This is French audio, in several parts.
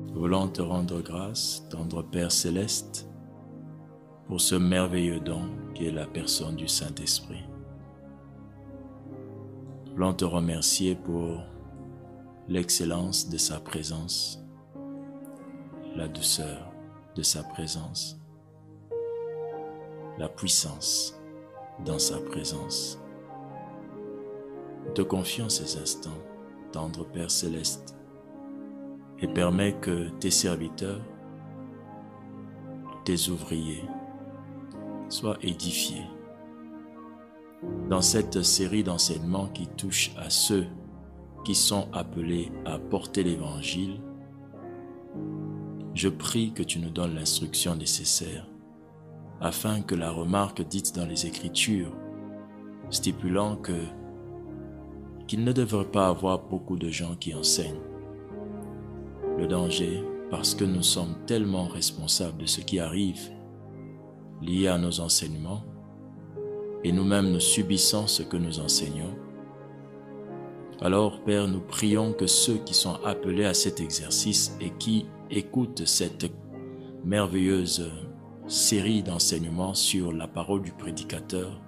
Nous voulons te rendre grâce, tendre Père Céleste, pour ce merveilleux don qui est la personne du Saint-Esprit. Nous voulons te remercier pour l'excellence de sa présence, la douceur de sa présence, la puissance dans sa présence. Nous te confions ces instants, tendre Père Céleste, et permets que tes serviteurs, tes ouvriers, soient édifiés dans cette série d'enseignements qui touche à ceux qui sont appelés à porter l'Évangile. Je prie que tu nous donnes l'instruction nécessaire afin que la remarque dite dans les Écritures stipulant qu'il ne devrait pas avoir beaucoup de gens qui enseignent. Le danger, parce que nous sommes tellement responsables de ce qui arrive lié à nos enseignements, et nous-mêmes nous subissons ce que nous enseignons. Alors, Père, nous prions que ceux qui sont appelés à cet exercice et qui écoutent cette merveilleuse série d'enseignements sur la parole du prédicateur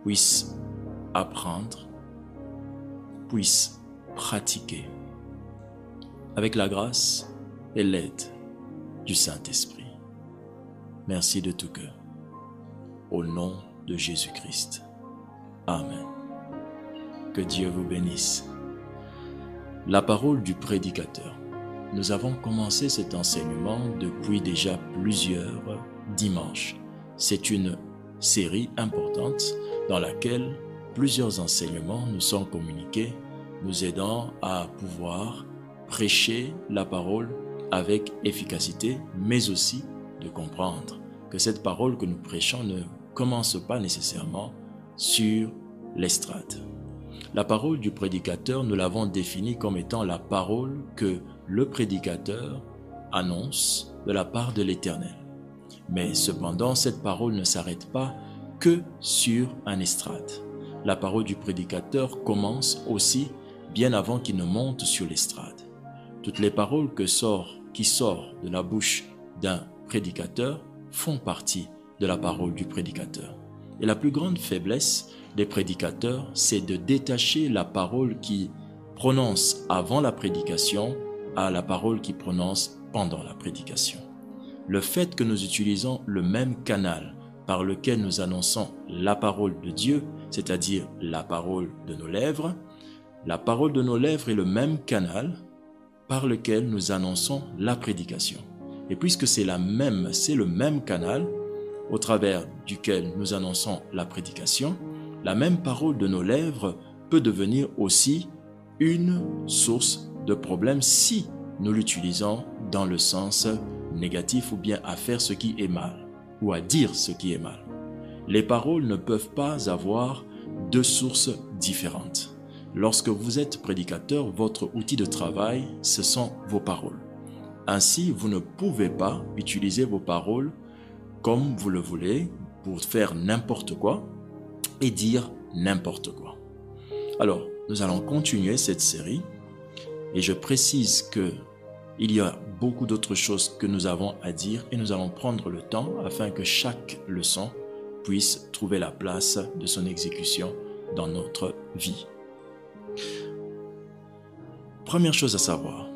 puissent apprendre, puissent pratiquer avec la grâce et l'aide du Saint-Esprit. Merci de tout cœur. Au nom de Jésus-Christ. Amen. Que Dieu vous bénisse. La parole du prédicateur. Nous avons commencé cet enseignement depuis déjà plusieurs dimanches. C'est une série importante dans laquelle plusieurs enseignements nous sont communiqués, nous aidant à pouvoir prêcher la parole avec efficacité, mais aussi de comprendre que cette parole que nous prêchons ne commence pas nécessairement sur l'estrade. La parole du prédicateur, nous l'avons définie comme étant la parole que le prédicateur annonce de la part de l'Éternel. Mais cependant, cette parole ne s'arrête pas que sur un estrade. La parole du prédicateur commence aussi bien avant qu'il ne monte sur l'estrade. Toutes les paroles qui sortent de la bouche d'un prédicateur font partie de la parole du prédicateur. Et la plus grande faiblesse des prédicateurs, c'est de détacher la parole qui prononce avant la prédication à la parole qui prononce pendant la prédication. Le fait que nous utilisons le même canal par lequel nous annonçons la parole de Dieu, c'est-à-dire la parole de nos lèvres, la parole de nos lèvres est le même canal par lequel nous annonçons la prédication. Et puisque c'est le même canal au travers duquel nous annonçons la prédication, la même parole de nos lèvres peut devenir aussi une source de problème si nous l'utilisons dans le sens négatif ou bien à faire ce qui est mal ou à dire ce qui est mal. Les paroles ne peuvent pas avoir deux sources différentes. Lorsque vous êtes prédicateur, votre outil de travail, ce sont vos paroles. Ainsi, vous ne pouvez pas utiliser vos paroles comme vous le voulez pour faire n'importe quoi et dire n'importe quoi. Alors, nous allons continuer cette série et je précise qu'il y a beaucoup d'autres choses que nous avons à dire et nous allons prendre le temps afin que chaque leçon puisse trouver la place de son exécution dans notre vie. Première chose à savoir,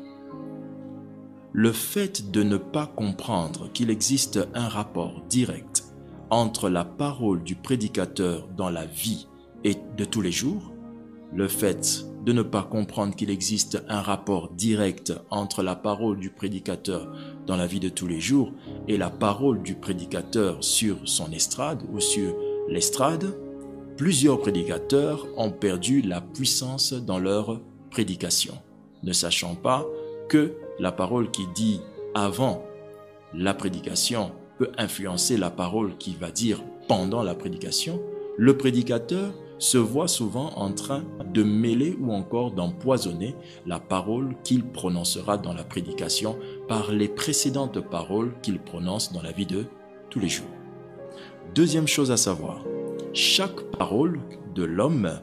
le fait de ne pas comprendre qu'il existe un rapport direct entre la parole du prédicateur dans la vie et de tous les jours, le fait de ne pas comprendre qu'il existe un rapport direct entre la parole du prédicateur dans la vie de tous les jours et la parole du prédicateur sur son estrade ou sur l'estrade, plusieurs prédicateurs ont perdu la puissance dans leur prédication, ne sachant pas que la parole qui dit avant la prédication peut influencer la parole qu'il va dire pendant la prédication. Le prédicateur se voit souvent en train de mêler ou encore d'empoisonner la parole qu'il prononcera dans la prédication par les précédentes paroles qu'il prononce dans la vie de tous les jours. Deuxième chose à savoir, chaque parole de l'homme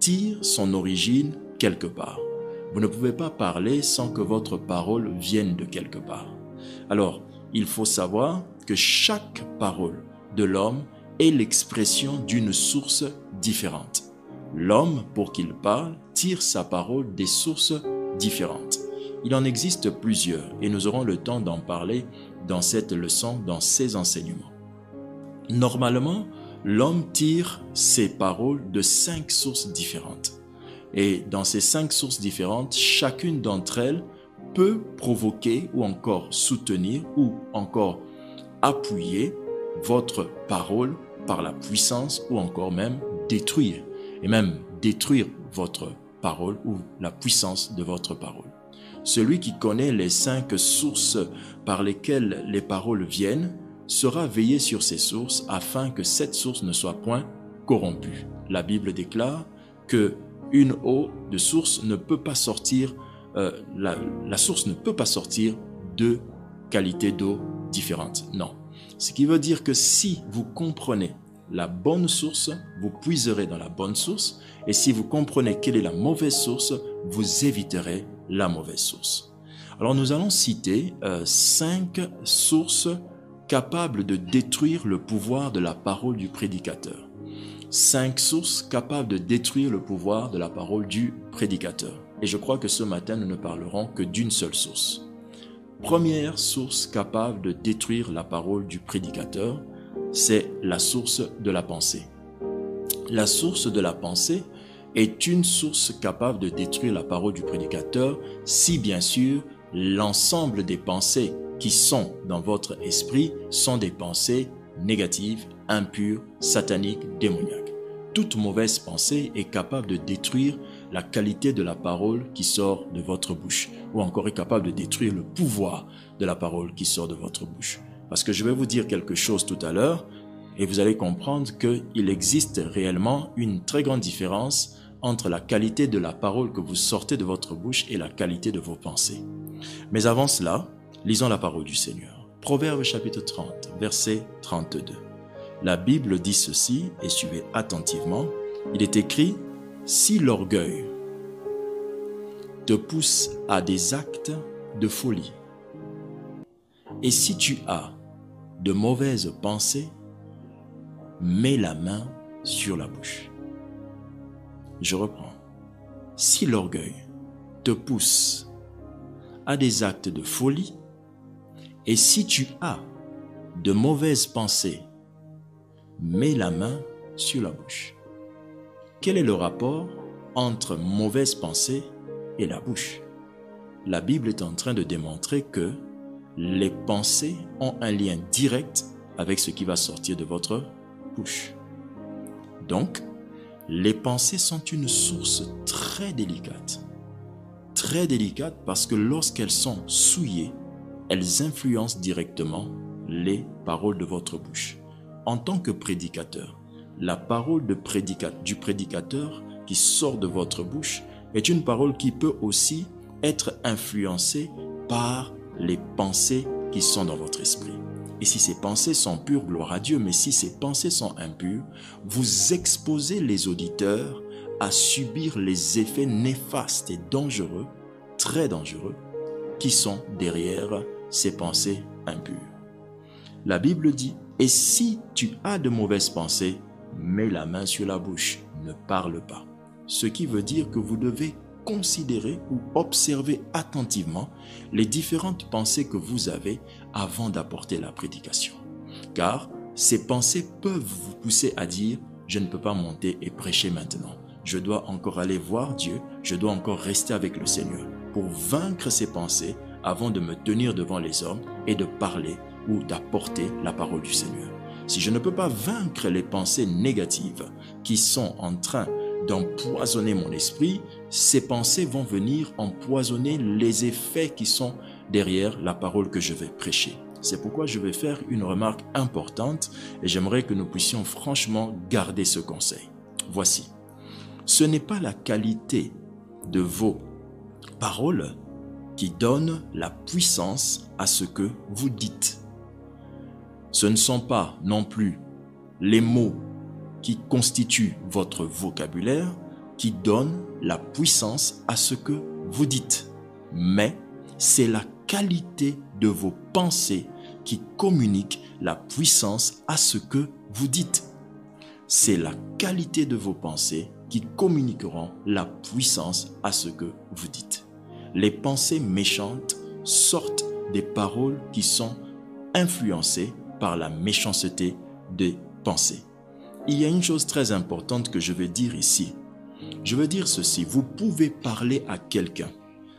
tire son origine quelque part. Vous ne pouvez pas parler sans que votre parole vienne de quelque part. Alors, il faut savoir que chaque parole de l'homme est l'expression d'une source différente. L'homme, pour qu'il parle, tire sa parole des sources différentes. Il en existe plusieurs et nous aurons le temps d'en parler dans cette leçon, dans ces enseignements. Normalement, l'homme tire ses paroles de 5 sources différentes. Et dans ces 5 sources différentes, chacune d'entre elles peut provoquer ou encore soutenir ou encore appuyer votre parole par la puissance ou encore même détruire. Et même détruire votre parole ou la puissance de votre parole. Celui qui connaît les 5 sources par lesquelles les paroles viennent sera veillé sur ces sources afin que cette source ne soit point corrompue. La Bible déclare que une eau de source ne peut pas sortir, la source ne peut pas sortir de qualité d'eau différente. Non. Ce qui veut dire que si vous comprenez la bonne source, vous puiserez dans la bonne source. Et si vous comprenez quelle est la mauvaise source, vous éviterez la mauvaise source. Alors nous allons citer 5 sources capables de détruire le pouvoir de la parole du prédicateur. 5 sources capables de détruire le pouvoir de la parole du prédicateur. Et je crois que ce matin, nous ne parlerons que d'une seule source. Première source capable de détruire la parole du prédicateur, c'est la source de la pensée. La source de la pensée est une source capable de détruire la parole du prédicateur si bien sûr l'ensemble des pensées qui sont dans votre esprit sont des pensées négatives, impures, sataniques, démoniaques. Toute mauvaise pensée est capable de détruire la qualité de la parole qui sort de votre bouche ou encore est capable de détruire le pouvoir de la parole qui sort de votre bouche. Parce que je vais vous dire quelque chose tout à l'heure et vous allez comprendre qu'il existe réellement une très grande différence entre la qualité de la parole que vous sortez de votre bouche et la qualité de vos pensées. Mais avant cela, lisons la parole du Seigneur. Proverbe chapitre 30, verset 32. La Bible dit ceci, et suivez attentivement. Il est écrit, « Si l'orgueil te pousse à des actes de folie, et si tu as de mauvaises pensées, mets la main sur la bouche. » Je reprends. Si l'orgueil te pousse à des actes de folie, et si tu as de mauvaises pensées, mets la main sur la bouche. Quel est le rapport entre mauvaise pensée et la bouche? La Bible est en train de démontrer que les pensées ont un lien direct avec ce qui va sortir de votre bouche. Donc, les pensées sont une source très délicate parce que lorsqu'elles sont souillées, elles influencent directement les paroles de votre bouche. En tant que prédicateur, la parole du prédicateur qui sort de votre bouche est une parole qui peut aussi être influencée par les pensées qui sont dans votre esprit. Et si ces pensées sont pures, gloire à Dieu, mais si ces pensées sont impures, vous exposez les auditeurs à subir les effets néfastes et dangereux, très dangereux, qui sont derrière ces pensées impures. La Bible dit, « Et si tu as de mauvaises pensées, mets la main sur la bouche, ne parle pas. » Ce qui veut dire que vous devez considérer ou observer attentivement les différentes pensées que vous avez avant d'apporter la prédication. Car ces pensées peuvent vous pousser à dire « Je ne peux pas monter et prêcher maintenant. Je dois encore aller voir Dieu, je dois encore rester avec le Seigneur. » Pour vaincre ces pensées avant de me tenir devant les hommes et de parler ou d'apporter la parole du Seigneur. Si je ne peux pas vaincre les pensées négatives qui sont en train d'empoisonner mon esprit, ces pensées vont venir empoisonner les effets qui sont derrière la parole que je vais prêcher. C'est pourquoi je vais faire une remarque importante et j'aimerais que nous puissions franchement garder ce conseil. Voici, ce n'est pas la qualité de vos paroles qui donne la puissance à ce que vous dites. Ce ne sont pas non plus les mots qui constituent votre vocabulaire qui donnent la puissance à ce que vous dites, mais c'est la qualité de vos pensées qui communique la puissance à ce que vous dites. C'est la qualité de vos pensées qui communiqueront la puissance à ce que vous dites. Les pensées méchantes sortent des paroles qui sont influencées par la méchanceté des pensées. Il y a une chose très importante que je veux dire ici. Je veux dire ceci, vous pouvez parler à quelqu'un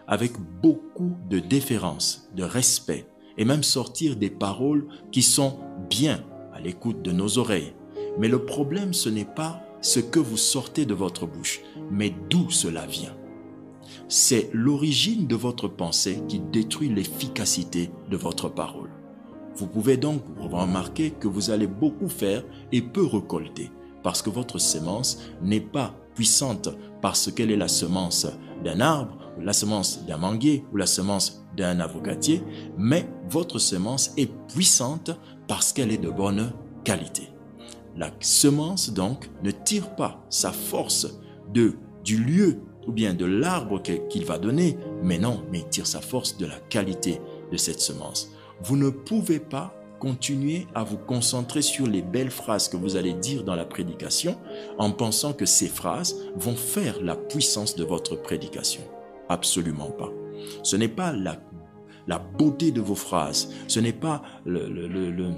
avec beaucoup de déférence, de respect, et même sortir des paroles qui sont bien à l'écoute de nos oreilles. Mais le problème, ce n'est pas ce que vous sortez de votre bouche, mais d'où cela vient. C'est l'origine de votre pensée qui détruit l'efficacité de votre parole. Vous pouvez donc remarquer que vous allez beaucoup faire et peu récolter, parce que votre semence n'est pas puissante parce qu'elle est la semence d'un arbre, ou la semence d'un manguier, ou la semence d'un avocatier, mais votre semence est puissante parce qu'elle est de bonne qualité. La semence donc ne tire pas sa force du lieu ou bien de l'arbre qu'il va donner, mais non, mais il tire sa force de la qualité de cette semence. Vous ne pouvez pas continuer à vous concentrer sur les belles phrases que vous allez dire dans la prédication en pensant que ces phrases vont faire la puissance de votre prédication. Absolument pas. Ce n'est pas la beauté de vos phrases, ce n'est pas le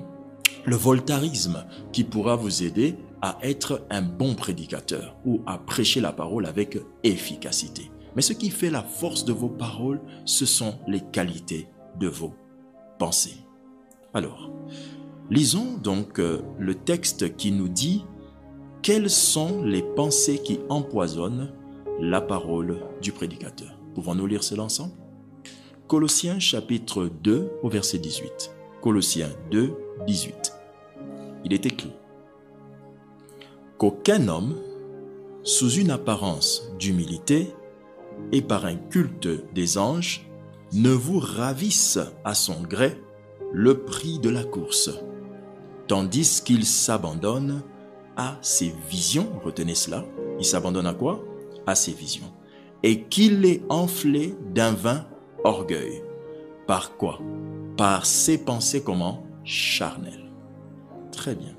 voltarisme qui pourra vous aider à être un bon prédicateur ou à prêcher la parole avec efficacité. Mais ce qui fait la force de vos paroles, ce sont les qualités de vos pensées. Alors, lisons donc le texte qui nous dit quelles sont les pensées qui empoisonnent la parole du prédicateur. Pouvons-nous lire cela ensemble? Colossiens chapitre 2 au verset 18. Colossiens 2, 18. Il est écrit qu'aucun homme, sous une apparence d'humilité et par un culte des anges, ne vous ravisse à son gré le prix de la course, tandis qu'il s'abandonne à ses visions. Retenez cela. Il s'abandonne à quoi? À ses visions. Et qu'il est enflé d'un vain orgueil. Par quoi? Par ses pensées comment? Charnelles. Très bien.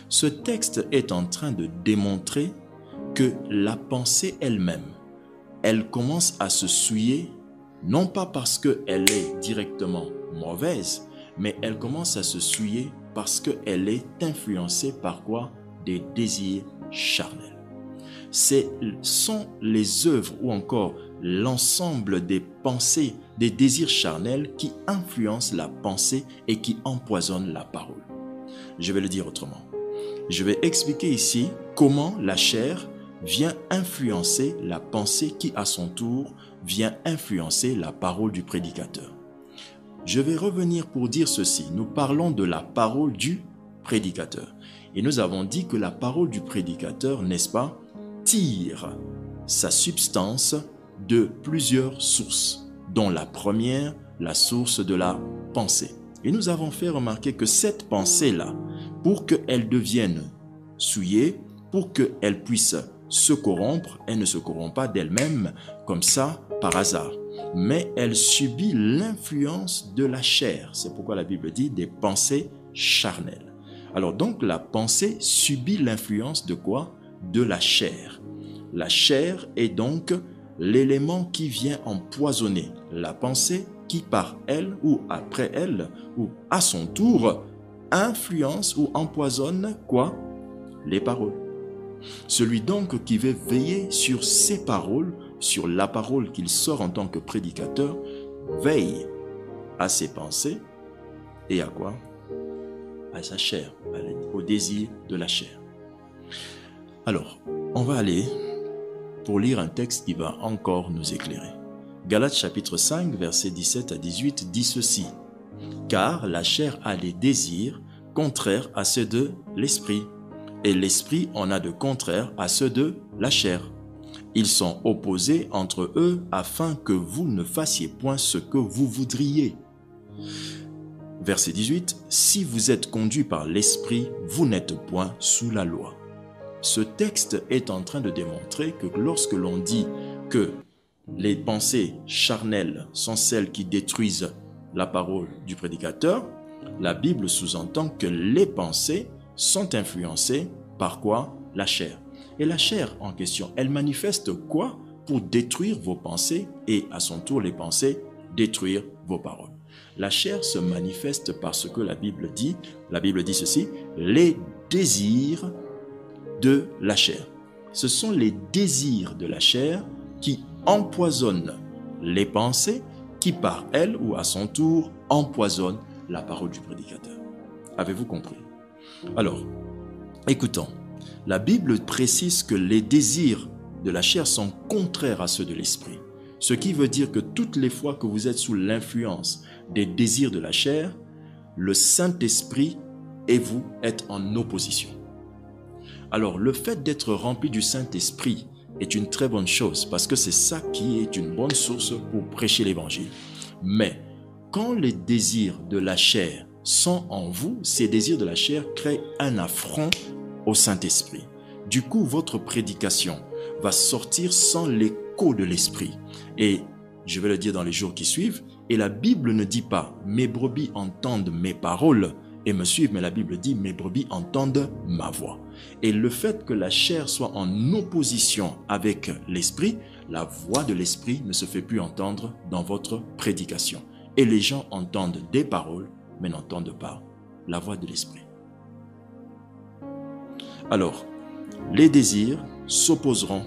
Ce texte est en train de démontrer que la pensée elle-même, elle commence à se souiller, non pas parce qu'elle est directement mauvaise, mais elle commence à se souiller parce qu'elle est influencée par quoi? Des désirs charnels. Ce sont les œuvres ou encore l'ensemble des pensées, des désirs charnels qui influencent la pensée et qui empoisonnent la parole. Je vais le dire autrement. Je vais expliquer ici comment la chair vient influencer la pensée qui, à son tour, vient influencer la parole du prédicateur. Je vais revenir pour dire ceci. Nous parlons de la parole du prédicateur. Et nous avons dit que la parole du prédicateur, n'est-ce pas, tire sa substance de plusieurs sources, dont la première, la source de la pensée. Et nous avons fait remarquer que cette pensée-là, pour qu'elle devienne souillée, pour qu'elle puisse se corrompre, elle ne se corrompt pas d'elle-même comme ça par hasard, mais elle subit l'influence de la chair. C'est pourquoi la Bible dit des pensées charnelles. Alors donc la pensée subit l'influence de quoi? De la chair. La chair est donc l'élément qui vient empoisonner la pensée qui par elle ou après elle ou à son tour influence ou empoisonne quoi? Les paroles. Celui donc qui veut veiller sur ses paroles, sur la parole qu'il sort en tant que prédicateur, veille à ses pensées et à quoi? À sa chair, au désir de la chair. Alors, on va aller pour lire un texte qui va encore nous éclairer. Galates chapitre 5, versets 17 à 18 dit ceci. « Car la chair a des désirs contraires à ceux de l'esprit, et l'esprit en a de contraires à ceux de la chair. Ils sont opposés entre eux afin que vous ne fassiez point ce que vous voudriez. » Verset 18. « Si vous êtes conduits par l'esprit, vous n'êtes point sous la loi. » Ce texte est en train de démontrer que lorsque l'on dit que les pensées charnelles sont celles qui détruisent la parole du prédicateur, la Bible sous-entend que les pensées sont influencées par quoi? La chair. Et la chair en question, elle manifeste quoi pour détruire vos pensées et à son tour les pensées détruire vos paroles? La chair se manifeste par ce que la Bible dit. La Bible dit ceci, les désirs de la chair. Ce sont les désirs de la chair qui empoisonnent les pensées, qui par elles ou à son tour empoisonnent la parole du prédicateur. Avez-vous compris? Alors, écoutons. La Bible précise que les désirs de la chair sont contraires à ceux de l'esprit. Ce qui veut dire que toutes les fois que vous êtes sous l'influence des désirs de la chair, le Saint-Esprit et vous êtes en opposition. Alors, le fait d'être rempli du Saint-Esprit est une très bonne chose parce que c'est ça qui est une bonne source pour prêcher l'Évangile. Mais quand les désirs de la chair sont en vous, ces désirs de la chair créent un affront au Saint-Esprit. Du coup, votre prédication va sortir sans l'écho de l'Esprit. Et je vais le dire dans les jours qui suivent, et la Bible ne dit pas « mes brebis entendent mes paroles et me suivent », mais la Bible dit « mes brebis entendent ma voix ». Et le fait que la chair soit en opposition avec l'Esprit, la voix de l'Esprit ne se fait plus entendre dans votre prédication. Et les gens entendent des paroles, mais n'entendent pas la voix de l'Esprit. Alors, les désirs s'opposeront,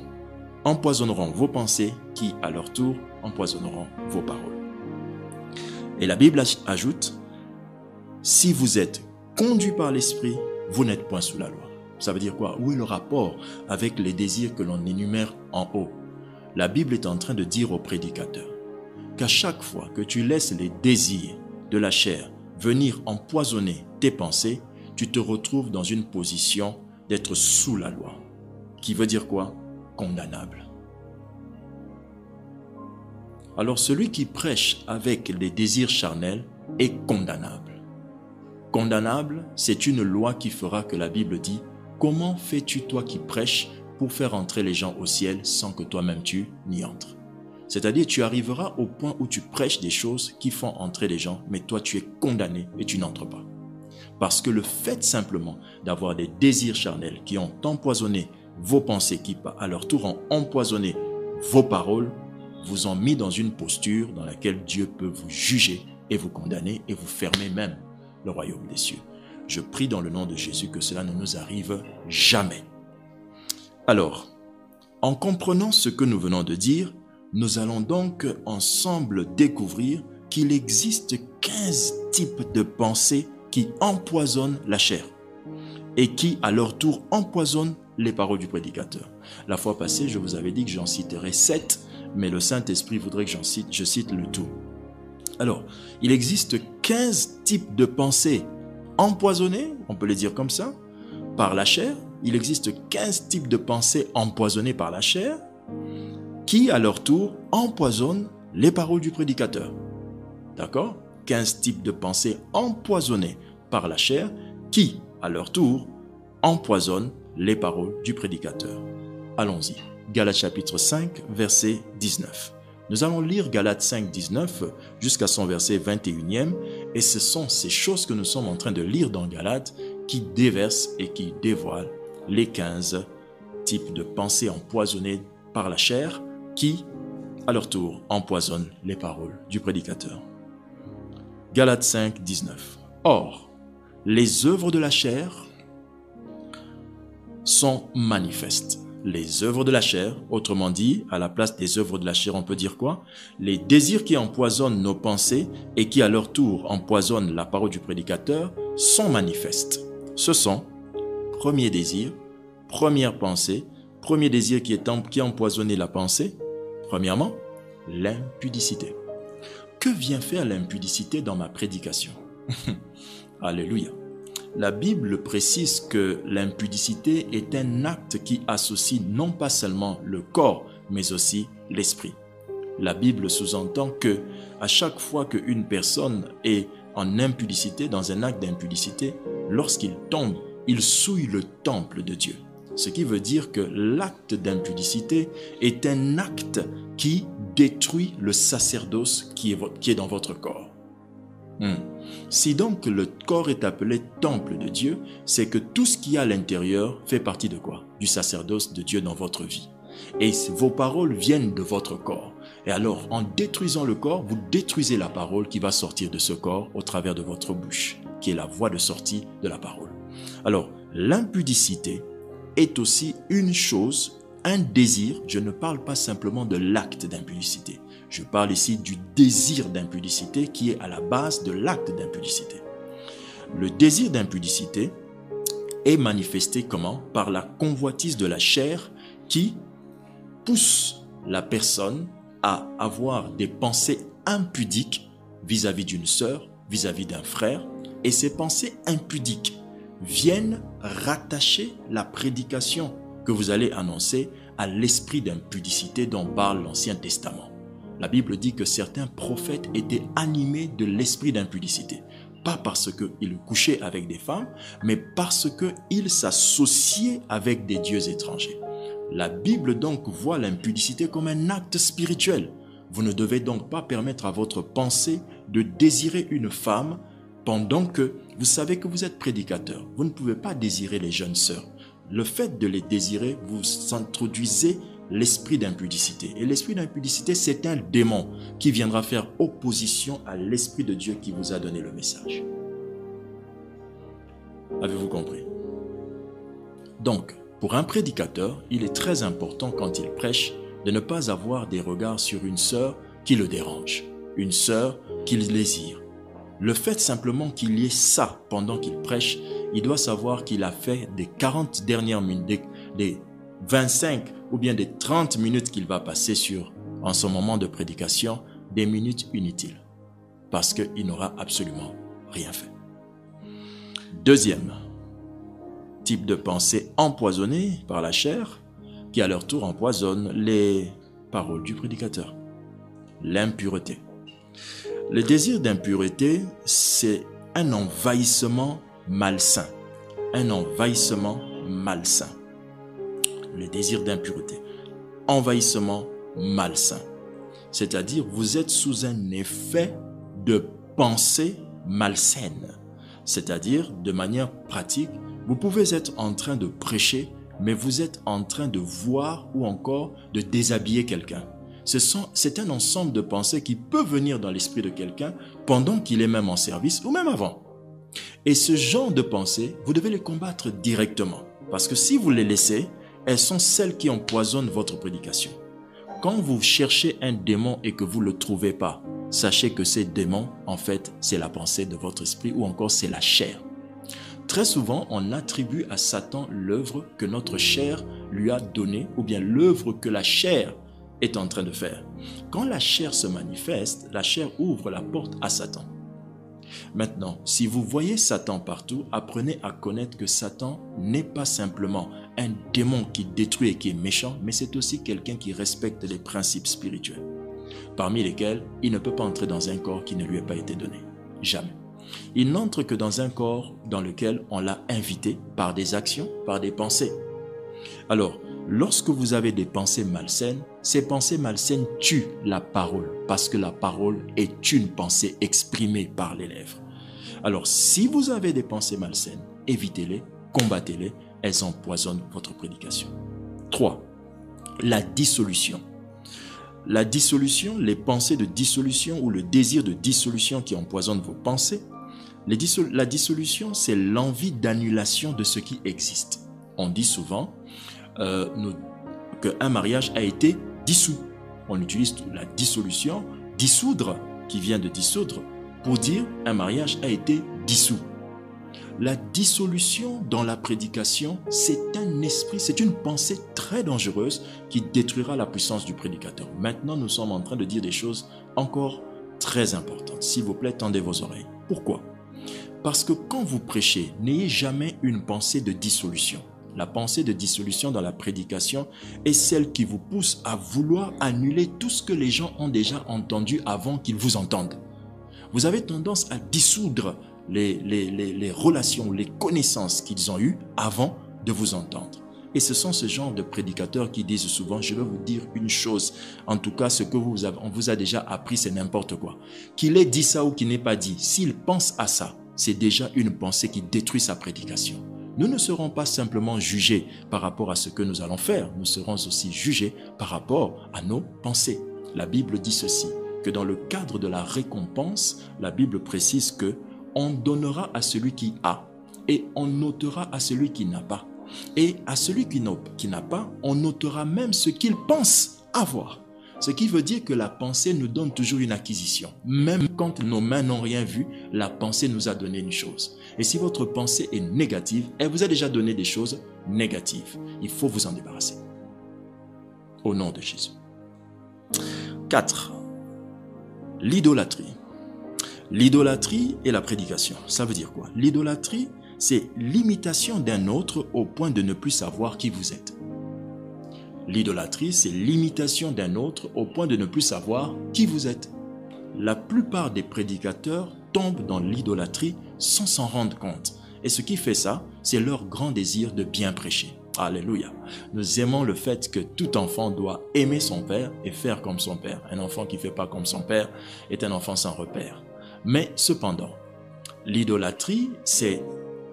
empoisonneront vos pensées qui, à leur tour, empoisonneront vos paroles. Et la Bible ajoute, si vous êtes conduit par l'Esprit, vous n'êtes point sous la loi. Ça veut dire quoi? Où est le rapport avec les désirs que l'on énumère en haut? La Bible est en train de dire au prédicateur qu'à chaque fois que tu laisses les désirs de la chair venir empoisonner tes pensées, tu te retrouves dans une position d'être sous la loi. Qui veut dire quoi? Condamnable. Alors celui qui prêche avec les désirs charnels est condamnable. Condamnable, c'est une loi qui fera que la Bible dit « Comment fais-tu toi qui prêches pour faire entrer les gens au ciel sans que toi-même tu n'y entres ?» C'est-à-dire tu arriveras au point où tu prêches des choses qui font entrer les gens, mais toi tu es condamné et tu n'entres pas. Parce que le fait simplement d'avoir des désirs charnels qui ont empoisonné vos pensées, qui à leur tour ont empoisonné vos paroles, vous ont mis dans une posture dans laquelle Dieu peut vous juger et vous condamner et vous fermer même le royaume des cieux. Je prie dans le nom de Jésus que cela ne nous arrive jamais. Alors, en comprenant ce que nous venons de dire, nous allons donc ensemble découvrir qu'il existe 15 types de pensées qui empoisonnent la chair et qui, à leur tour, empoisonnent les paroles du prédicateur. La fois passée, je vous avais dit que j'en citerai 7, mais le Saint-Esprit voudrait que je cite le tout. Alors, il existe 15 types de pensées empoisonnées, on peut les dire comme ça, par la chair. Il existe 15 types de pensées empoisonnées par la chair qui, à leur tour, empoisonnent les paroles du prédicateur. D'accord? 15 types de pensées empoisonnées par la chair qui, à leur tour, empoisonnent les paroles du prédicateur. Allons-y. Galates chapitre 5, verset 19. Nous allons lire Galates 5, 19 jusqu'à son verset 21e et ce sont ces choses que nous sommes en train de lire dans Galates qui déversent et qui dévoilent les 15 types de pensées empoisonnées par la chair qui, à leur tour, empoisonnent les paroles du prédicateur. Galates 5, 19. Or, les œuvres de la chair sont manifestes. Les œuvres de la chair, autrement dit, à la place des œuvres de la chair, on peut dire quoi? Les désirs qui empoisonnent nos pensées et qui à leur tour empoisonnent la parole du prédicateur sont manifestes. Ce sont, premier désir, première pensée, premier désir qui a empoisonné la pensée, premièrement, l'impudicité. Que vient faire l'impudicité dans ma prédication? Alléluia. La Bible précise que l'impudicité est un acte qui associe non pas seulement le corps, mais aussi l'esprit. La Bible sous-entend que à chaque fois qu'une personne est en impudicité, dans un acte d'impudicité, lorsqu'il tombe, il souille le temple de Dieu. Ce qui veut dire que l'acte d'impudicité est un acte qui détruit le sacerdoce qui est dans votre corps. Si donc le corps est appelé temple de Dieu, c'est que tout ce qui est à l'intérieur fait partie de quoi? Du sacerdoce de Dieu dans votre vie. Et vos paroles viennent de votre corps. Et alors, en détruisant le corps, vous détruisez la parole qui va sortir de ce corps au travers de votre bouche, qui est la voie de sortie de la parole. Alors, l'impudicité est aussi une chose, un désir. Je ne parle pas simplement de l'acte d'impudicité. Je parle ici du désir d'impudicité qui est à la base de l'acte d'impudicité. Le désir d'impudicité est manifesté comment? Par la convoitise de la chair qui pousse la personne à avoir des pensées impudiques vis-à-vis d'une sœur, vis-à-vis d'un frère. Et ces pensées impudiques viennent rattacher la prédication que vous allez annoncer à l'esprit d'impudicité dont parle l'Ancien Testament. La Bible dit que certains prophètes étaient animés de l'esprit d'impudicité. Pas parce qu'ils couchaient avec des femmes, mais parce qu'ils s'associaient avec des dieux étrangers. La Bible donc voit l'impudicité comme un acte spirituel. Vous ne devez donc pas permettre à votre pensée de désirer une femme pendant que vous savez que vous êtes prédicateur. Vous ne pouvez pas désirer les jeunes sœurs. Le fait de les désirer, vous introduisez l'esprit d'impudicité. Et l'esprit d'impudicité, c'est un démon qui viendra faire opposition à l'esprit de Dieu qui vous a donné le message. Avez-vous compris? Donc, pour un prédicateur, il est très important quand il prêche de ne pas avoir des regards sur une sœur qui le dérange, une sœur qu'il désire. Le fait simplement qu'il y ait ça pendant qu'il prêche, il doit savoir qu'il a fait des 40 dernières minutes, des 25 ou bien des 30 minutes qu'il va passer en son moment de prédication, des minutes inutiles, parce qu'il n'aura absolument rien fait. Deuxième type de pensée empoisonnée par la chair, qui à leur tour empoisonne les paroles du prédicateur. L'impureté. Le désir d'impureté, c'est un envahissement malsain. Un envahissement malsain. Le désir d'impureté. Envahissement malsain. C'est-à-dire, vous êtes sous un effet de pensée malsaine. C'est-à-dire, de manière pratique, vous pouvez être en train de prêcher, mais vous êtes en train de voir ou encore de déshabiller quelqu'un. C'est un ensemble de pensées qui peut venir dans l'esprit de quelqu'un pendant qu'il est même en service ou même avant. Et ce genre de pensées, vous devez les combattre directement. Parce que si vous les laissez, elles sont celles qui empoisonnent votre prédication. Quand vous cherchez un démon et que vous ne le trouvez pas, sachez que ces démons, en fait, c'est la pensée de votre esprit ou encore c'est la chair. Très souvent, on attribue à Satan l'œuvre que notre chair lui a donnée ou bien l'œuvre que la chair est en train de faire. Quand la chair se manifeste, la chair ouvre la porte à Satan. Maintenant, si vous voyez Satan partout, apprenez à connaître que Satan n'est pas simplement un démon qui détruit et qui est méchant, mais c'est aussi quelqu'un qui respecte les principes spirituels, parmi lesquels il ne peut pas entrer dans un corps qui ne lui ait pas été donné. Jamais. Il n'entre que dans un corps dans lequel on l'a invité par des actions, par des pensées. Alors, lorsque vous avez des pensées malsaines, ces pensées malsaines tuent la parole, parce que la parole est une pensée exprimée par les lèvres. Alors, si vous avez des pensées malsaines, évitez-les, combattez-les, elles empoisonnent votre prédication. 3. La dissolution. La dissolution, les pensées de dissolution ou le désir de dissolution qui empoisonne vos pensées. La dissolution, c'est l'envie d'annulation de ce qui existe. On dit souvent qu'un mariage a été dissous. On utilise la dissolution, dissoudre, qui vient de dissoudre, pour dire un mariage a été dissous. La dissolution dans la prédication, c'est un esprit, c'est une pensée très dangereuse qui détruira la puissance du prédicateur. Maintenant, nous sommes en train de dire des choses encore très importantes. S'il vous plaît, tendez vos oreilles. Pourquoi? Parce que quand vous prêchez, n'ayez jamais une pensée de dissolution. La pensée de dissolution dans la prédication est celle qui vous pousse à vouloir annuler tout ce que les gens ont déjà entendu avant qu'ils vous entendent. Vous avez tendance à dissoudre les relations, les connaissances qu'ils ont eues avant de vous entendre. Et ce sont ce genre de prédicateurs qui disent souvent, je vais vous dire une chose, en tout cas ce que on vous a déjà appris, c'est n'importe quoi. Qu'il ait dit ça ou qu'il n'ait pas dit, s'il pense à ça, c'est déjà une pensée qui détruit sa prédication. Nous ne serons pas simplement jugés par rapport à ce que nous allons faire, nous serons aussi jugés par rapport à nos pensées. La Bible dit ceci, que dans le cadre de la récompense, la Bible précise que on donnera à celui qui a et on ôtera à celui qui n'a pas. Et à celui qui n'a pas, on ôtera même ce qu'il pense avoir. Ce qui veut dire que la pensée nous donne toujours une acquisition. Même quand nos mains n'ont rien vu, la pensée nous a donné une chose. Et si votre pensée est négative, elle vous a déjà donné des choses négatives. Il faut vous en débarrasser. Au nom de Jésus. 4. L'idolâtrie. L'idolâtrie et la prédication. Ça veut dire quoi? L'idolâtrie, c'est l'imitation d'un autre au point de ne plus savoir qui vous êtes. L'idolâtrie, c'est l'imitation d'un autre au point de ne plus savoir qui vous êtes. La plupart des prédicateurs tombent dans l'idolâtrie sans s'en rendre compte. Et ce qui fait ça, c'est leur grand désir de bien prêcher. Alléluia. Nous aimons le fait que tout enfant doit aimer son père et faire comme son père. Un enfant qui ne fait pas comme son père est un enfant sans repère. Mais cependant, l'idolâtrie, c'est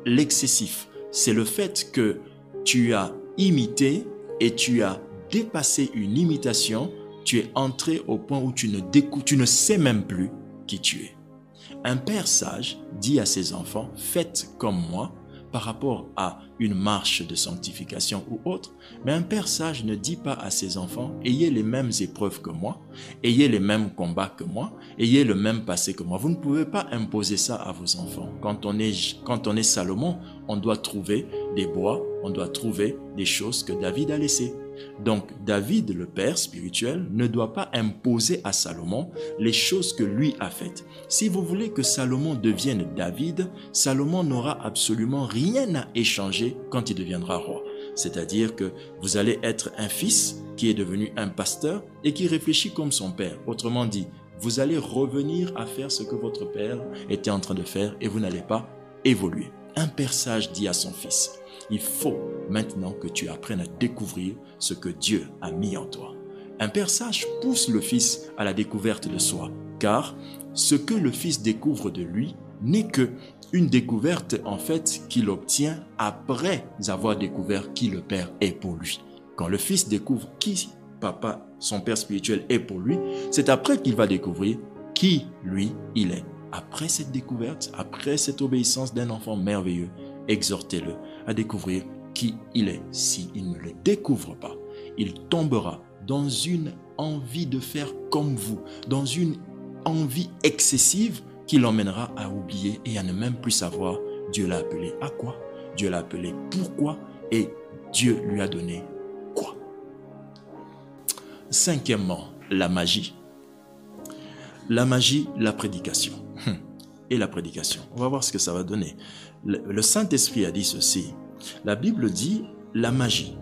l'excessif. C'est le fait que tu as imité et tu as dépassé une imitation, tu es entré au point où tu ne sais même plus qui tu es. Un père sage dit à ses enfants, faites comme moi, par rapport à une marche de sanctification ou autre, mais un père sage ne dit pas à ses enfants, ayez les mêmes épreuves que moi, ayez les mêmes combats que moi, ayez le même passé que moi. Vous ne pouvez pas imposer ça à vos enfants. Quand on est Salomon, on doit trouver des bois, on doit trouver des choses que David a laissées. Donc David, le père spirituel, ne doit pas imposer à Salomon les choses que lui a faites. Si vous voulez que Salomon devienne David, Salomon n'aura absolument rien à échanger quand il deviendra roi. C'est-à-dire que vous allez être un fils qui est devenu un pasteur et qui réfléchit comme son père. Autrement dit, vous allez revenir à faire ce que votre père était en train de faire et vous n'allez pas évoluer. Un père sage dit à son fils, il faut maintenant que tu apprennes à découvrir ce que Dieu a mis en toi. Un père sage pousse le fils à la découverte de soi, car ce que le fils découvre de lui n'est que une découverte en fait qu'il obtient après avoir découvert qui le père est pour lui. Quand le fils découvre qui papa, son père spirituel est pour lui, c'est après qu'il va découvrir qui lui il est. Après cette découverte, après cette obéissance d'un enfant merveilleux, exhortez-le à découvrir qui il est. S'il ne le découvre pas, il tombera dans une envie de faire comme vous, dans une envie excessive qui l'emmènera à oublier et à ne même plus savoir Dieu l'a appelé à quoi, Dieu l'a appelé pourquoi et Dieu lui a donné quoi. Cinquièmement, la magie. La magie, la prédication. Et la prédication. On va voir ce que ça va donner. Le Saint-Esprit a dit ceci. La Bible dit la magie.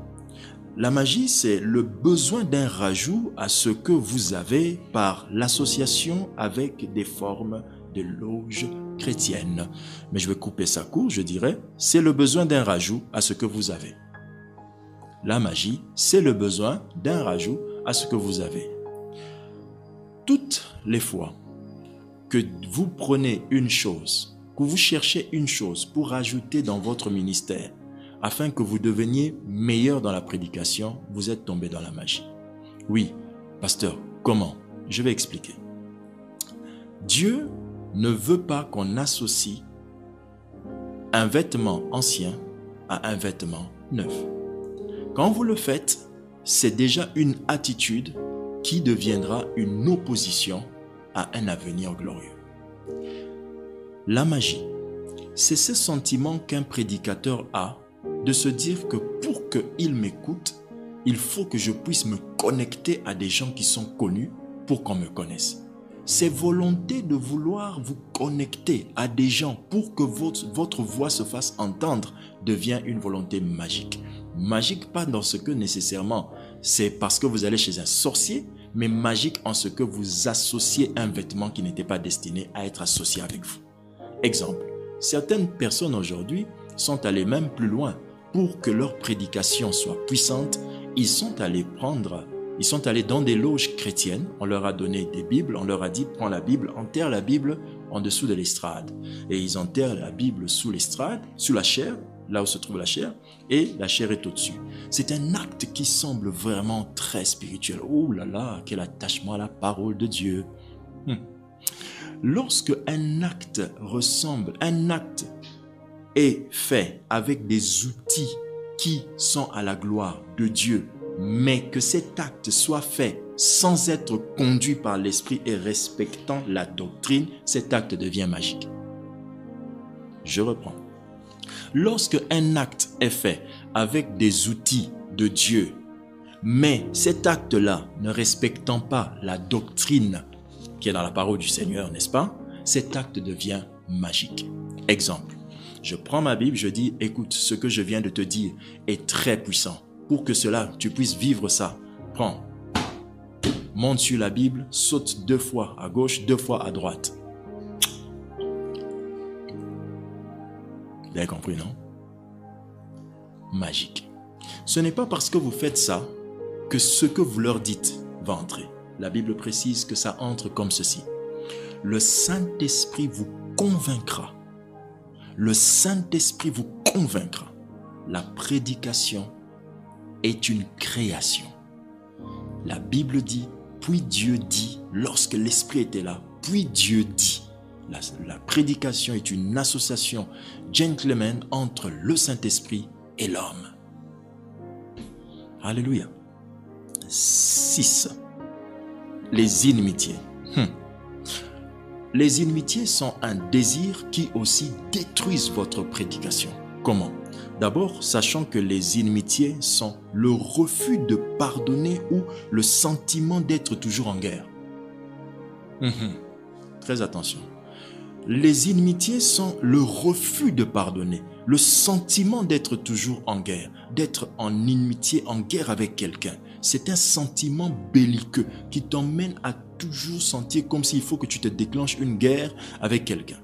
La magie, c'est le besoin d'un rajout à ce que vous avez par l'association avec des formes de loges chrétiennes. Mais je vais couper ça court, je dirais, c'est le besoin d'un rajout à ce que vous avez. La magie, c'est le besoin d'un rajout à ce que vous avez. Toutes les fois que vous prenez une chose, que vous cherchez une chose pour rajouter dans votre ministère, afin que vous deveniez meilleur dans la prédication, vous êtes tombé dans la magie. Oui, pasteur, comment? Je vais expliquer. Dieu ne veut pas qu'on associe un vêtement ancien à un vêtement neuf. Quand vous le faites, c'est déjà une attitude qui deviendra une opposition à un avenir glorieux. La magie, c'est ce sentiment qu'un prédicateur a de se dire que pour qu'il m'écoute, il faut que je puisse me connecter à des gens qui sont connus pour qu'on me connaisse. Cette volonté de vouloir vous connecter à des gens pour que votre voix se fasse entendre devient une volonté magique. Magique pas dans ce que nécessairement c'est parce que vous allez chez un sorcier, mais magique en ce que vous associez un vêtement qui n'était pas destiné à être associé avec vous. Exemple, certaines personnes aujourd'hui sont allées même plus loin pour que leur prédication soit puissante, ils sont allés dans des loges chrétiennes, on leur a donné des Bibles, on leur a dit, prends la Bible, enterre la Bible en dessous de l'estrade. Et ils enterrent la Bible sous l'estrade, sous la chair, là où se trouve la chair, et la chair est au-dessus. C'est un acte qui semble vraiment très spirituel. Oh là là, quel attachement à la parole de Dieu. Lorsque un acte est fait avec des outils qui sont à la gloire de Dieu, mais que cet acte soit fait sans être conduit par l'esprit et respectant la doctrine, cet acte devient magique. Je reprends. Lorsque un acte est fait avec des outils de Dieu, mais cet acte-là ne respectant pas la doctrine qui est dans la parole du Seigneur, n'est-ce pas? Cet acte devient magique. Exemple, je prends ma Bible, je dis, écoute, ce que je viens de te dire est très puissant. Pour que cela, tu puisses vivre ça, prends, monte sur la Bible, saute 2 fois à gauche, 2 fois à droite. Vous avez compris, non? Magique. Ce n'est pas parce que vous faites ça que ce que vous leur dites va entrer. La Bible précise que ça entre comme ceci. Le Saint-Esprit vous convaincra. Le Saint-Esprit vous convaincra. La prédication est une création. La Bible dit, puis Dieu dit, lorsque l'Esprit était là, puis Dieu dit. La prédication est une association gentleman entre le Saint-Esprit et l'homme. Alléluia. 6. Les inimitiés. Les inimitiés sont un désir qui aussi détruisent votre prédication. Comment? D'abord, sachant que les inimitiés sont le refus de pardonner ou le sentiment d'être toujours en guerre. Très attention. Les inimitiés sont le refus de pardonner, le sentiment d'être toujours en guerre, d'être en inimitié, en guerre avec quelqu'un. C'est un sentiment belliqueux qui t'emmène à toujours sentir comme s'il faut que tu te déclenches une guerre avec quelqu'un.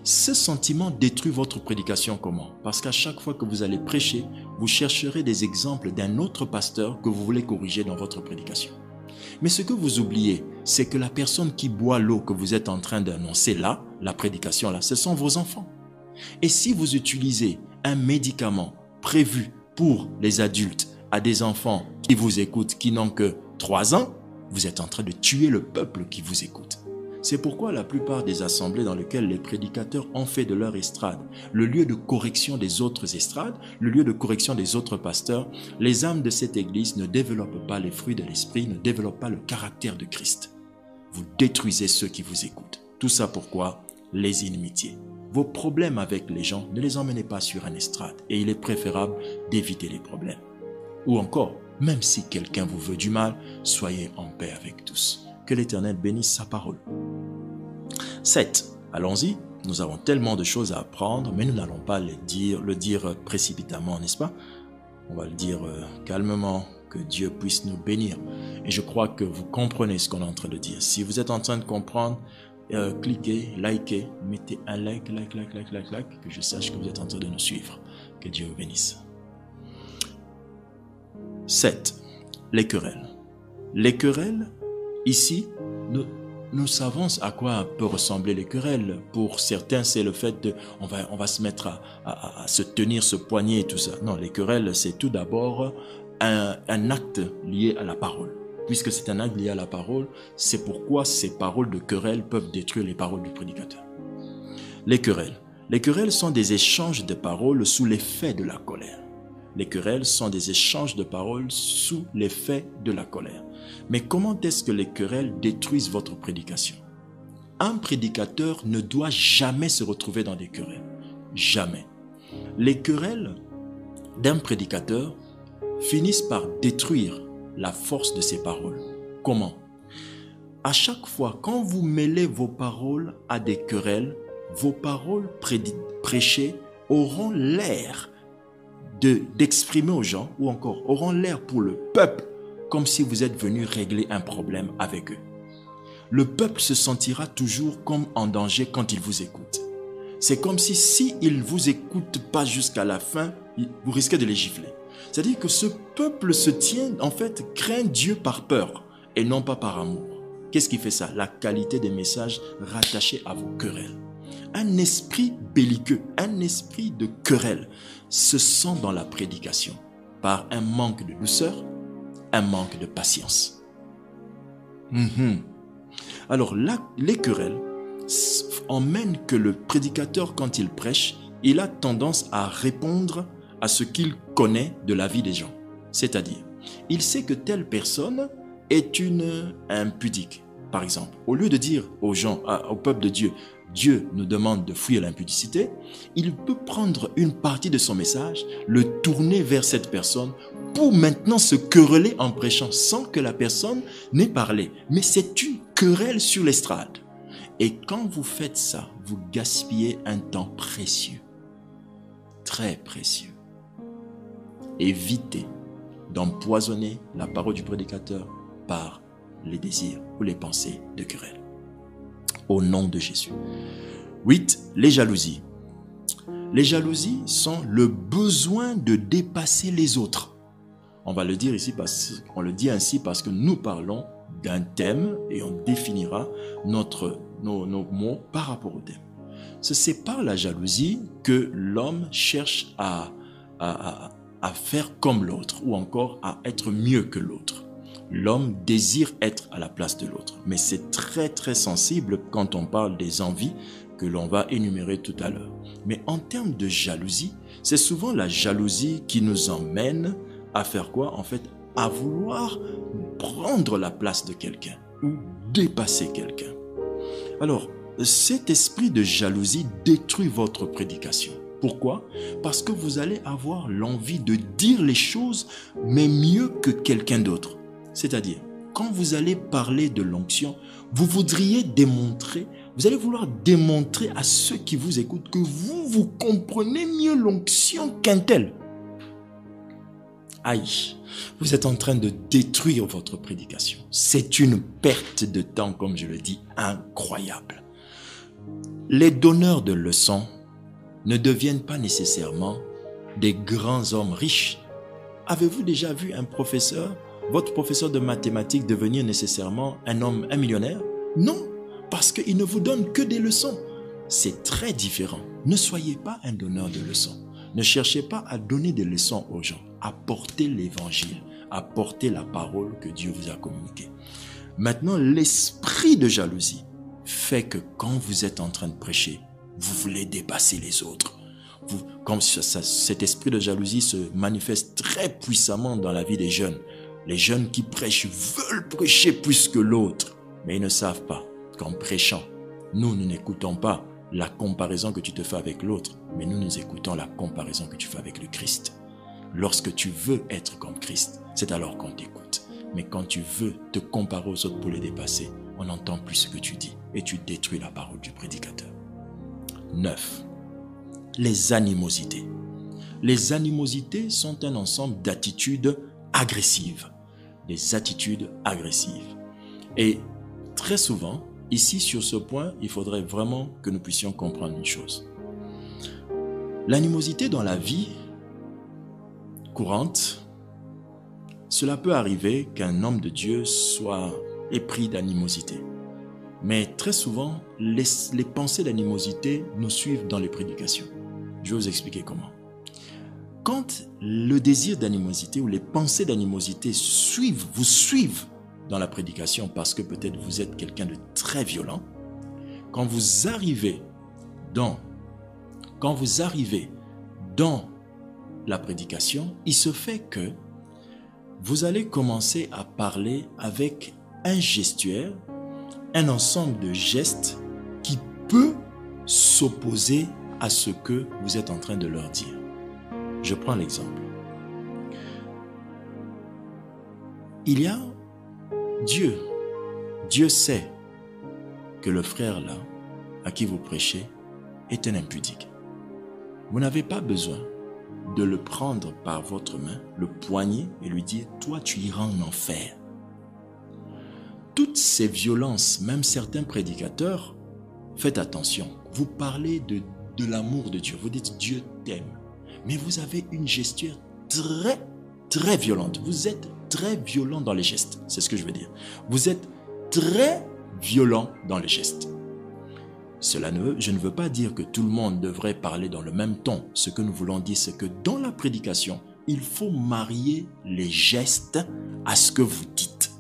Ce sentiment détruit votre prédication comment? Parce qu'à chaque fois que vous allez prêcher, vous chercherez des exemples d'un autre pasteur que vous voulez corriger dans votre prédication. Mais ce que vous oubliez, c'est que la personne qui boit l'eau que vous êtes en train d'annoncer là, la prédication là, ce sont vos enfants. Et si vous utilisez un médicament prévu pour les adultes à des enfants qui vous écoutent, qui n'ont que 3 ans, vous êtes en train de tuer le peuple qui vous écoute. C'est pourquoi la plupart des assemblées dans lesquelles les prédicateurs ont fait de leur estrade le lieu de correction des autres estrades, le lieu de correction des autres pasteurs, les âmes de cette église ne développent pas les fruits de l'esprit, ne développent pas le caractère de Christ. Vous détruisez ceux qui vous écoutent. Tout ça pourquoi? Les inimitiés. Vos problèmes avec les gens, ne les emmenez pas sur un estrade et il est préférable d'éviter les problèmes. Ou encore, même si quelqu'un vous veut du mal, soyez en paix avec tous. Que l'Éternel bénisse sa parole. 7. Allons-y. Nous avons tellement de choses à apprendre, mais nous n'allons pas le dire précipitamment, n'est-ce pas? On va le dire calmement, que Dieu puisse nous bénir. Et je crois que vous comprenez ce qu'on est en train de dire. Si vous êtes en train de comprendre, cliquez, likez, mettez un like, que je sache que vous êtes en train de nous suivre. Que Dieu vous bénisse. 7. Les querelles. Les querelles, ici, nous savons à quoi peut ressembler les querelles. Pour certains, c'est le fait de, on va se mettre à se tenir, se poigner et tout ça. Non, les querelles, c'est tout d'abord un acte lié à la parole. Puisque c'est un acte lié à la parole, c'est pourquoi ces paroles de querelles peuvent détruire les paroles du prédicateur. Les querelles. Les querelles sont des échanges de paroles sous l'effet de la colère. Les querelles sont des échanges de paroles sous l'effet de la colère. Mais comment est-ce que les querelles détruisent votre prédication? Un prédicateur ne doit jamais se retrouver dans des querelles. Jamais. Les querelles d'un prédicateur finissent par détruire la force de ses paroles. Comment? À chaque fois, quand vous mêlez vos paroles à des querelles, vos paroles prêchées auront l'air d'exprimer aux gens, ou encore auront l'air pour le peuple, comme si vous êtes venu régler un problème avec eux. Le peuple se sentira toujours comme en danger quand il vous écoute. C'est comme si ils ne vous écoutent pas jusqu'à la fin, vous risquez de les gifler. C'est-à-dire que ce peuple se tient, en fait, craint Dieu par peur et non pas par amour. Qu'est-ce qui fait ça? La qualité des messages rattachés à vos querelles. Un esprit belliqueux, un esprit de querelle se sent dans la prédication par un manque de douceur, un manque de patience. Alors là, les querelles emmènent que le prédicateur, quand il prêche, il a tendance à répondre à ce qu'il connaît de la vie des gens. C'est-à-dire, il sait que telle personne est une impudique, par exemple. Au lieu de dire aux gens, au peuple de Dieu, Dieu nous demande de fuir l'impudicité, il peut prendre une partie de son message, le tourner vers cette personne pour maintenant se quereller en prêchant sans que la personne n'ait parlé. Mais c'est une querelle sur l'estrade. Et quand vous faites ça, vous gaspillez un temps précieux, très précieux. Évitez d'empoisonner la parole du prédicateur par les désirs ou les pensées de querelle. Au nom de Jésus. 8. Les jalousies. Les jalousies sont le besoin de dépasser les autres. On va le dire ici on le dit ainsi parce que nous parlons d'un thème et on définira nos mots par rapport au thème. C'est par la jalousie que l'homme cherche à faire comme l'autre ou encore à être mieux que l'autre. L'homme désire être à la place de l'autre, mais c'est très très sensible quand on parle des envies que l'on va énumérer tout à l'heure. Mais en termes de jalousie, c'est souvent la jalousie qui nous emmène à faire quoi? En fait, à vouloir prendre la place de quelqu'un ou dépasser quelqu'un. Alors, cet esprit de jalousie détruit votre prédication. Pourquoi? Parce que vous allez avoir l'envie de dire les choses, mais mieux que quelqu'un d'autre. C'est-à-dire, quand vous allez parler de l'onction, vous allez vouloir démontrer à ceux qui vous écoutent que vous comprenez mieux l'onction qu'un tel. Aïe, vous êtes en train de détruire votre prédication. C'est une perte de temps, comme je le dis, incroyable. Les donneurs de leçons ne deviennent pas nécessairement des grands hommes riches. Avez-vous déjà vu votre professeur de mathématiques devenir nécessairement un millionnaire? Non, parce qu'il ne vous donne que des leçons. C'est très différent. Ne soyez pas un donneur de leçons. Ne cherchez pas à donner des leçons aux gens. Apportez l'évangile, apportez la parole que Dieu vous a communiquée. Maintenant, l'esprit de jalousie fait que quand vous êtes en train de prêcher, vous voulez dépasser les autres. Cet esprit de jalousie se manifeste très puissamment dans la vie des jeunes. Les jeunes qui prêchent veulent prêcher plus que l'autre, mais ils ne savent pas qu'en prêchant, nous n'écoutons pas la comparaison que tu te fais avec l'autre, mais nous écoutons la comparaison que tu fais avec le Christ. Lorsque tu veux être comme Christ, c'est alors qu'on t'écoute. Mais quand tu veux te comparer aux autres pour les dépasser, on n'entend plus ce que tu dis et tu détruis la parole du prédicateur. 9. Les animosités. Les animosités sont un ensemble d'attitudes agressives. Des attitudes agressives. Et très souvent, ici sur ce point, il faudrait vraiment que nous puissions comprendre une chose. L'animosité dans la vie courante, cela peut arriver qu'un homme de Dieu soit épris d'animosité. Mais très souvent, les pensées d'animosité nous suivent dans les prédications. Je vais vous expliquer comment. Quand le désir d'animosité ou les pensées d'animosité vous suivent dans la prédication parce que peut-être vous êtes quelqu'un de très violent, quand vous arrivez dans la prédication, il se fait que vous allez commencer à parler avec un gestuaire, un ensemble de gestes qui peut s'opposer à ce que vous êtes en train de leur dire. Je prends l'exemple. Il y a Dieu. Dieu sait que le frère là, à qui vous prêchez, est un impudique. Vous n'avez pas besoin de le prendre par votre main, le poigner et lui dire « Toi, tu iras en enfer ». Toutes ces violences, même certains prédicateurs, faites attention, vous parlez de de l'amour de Dieu. Vous dites Dieu t'aime. Mais vous avez une gesture très violente. Vous êtes très violent dans les gestes. C'est ce que je veux dire. Vous êtes très violent dans les gestes. Je ne veux pas dire que tout le monde devrait parler dans le même ton. Ce que nous voulons dire, c'est que dans la prédication, il faut marier les gestes à ce que vous dites.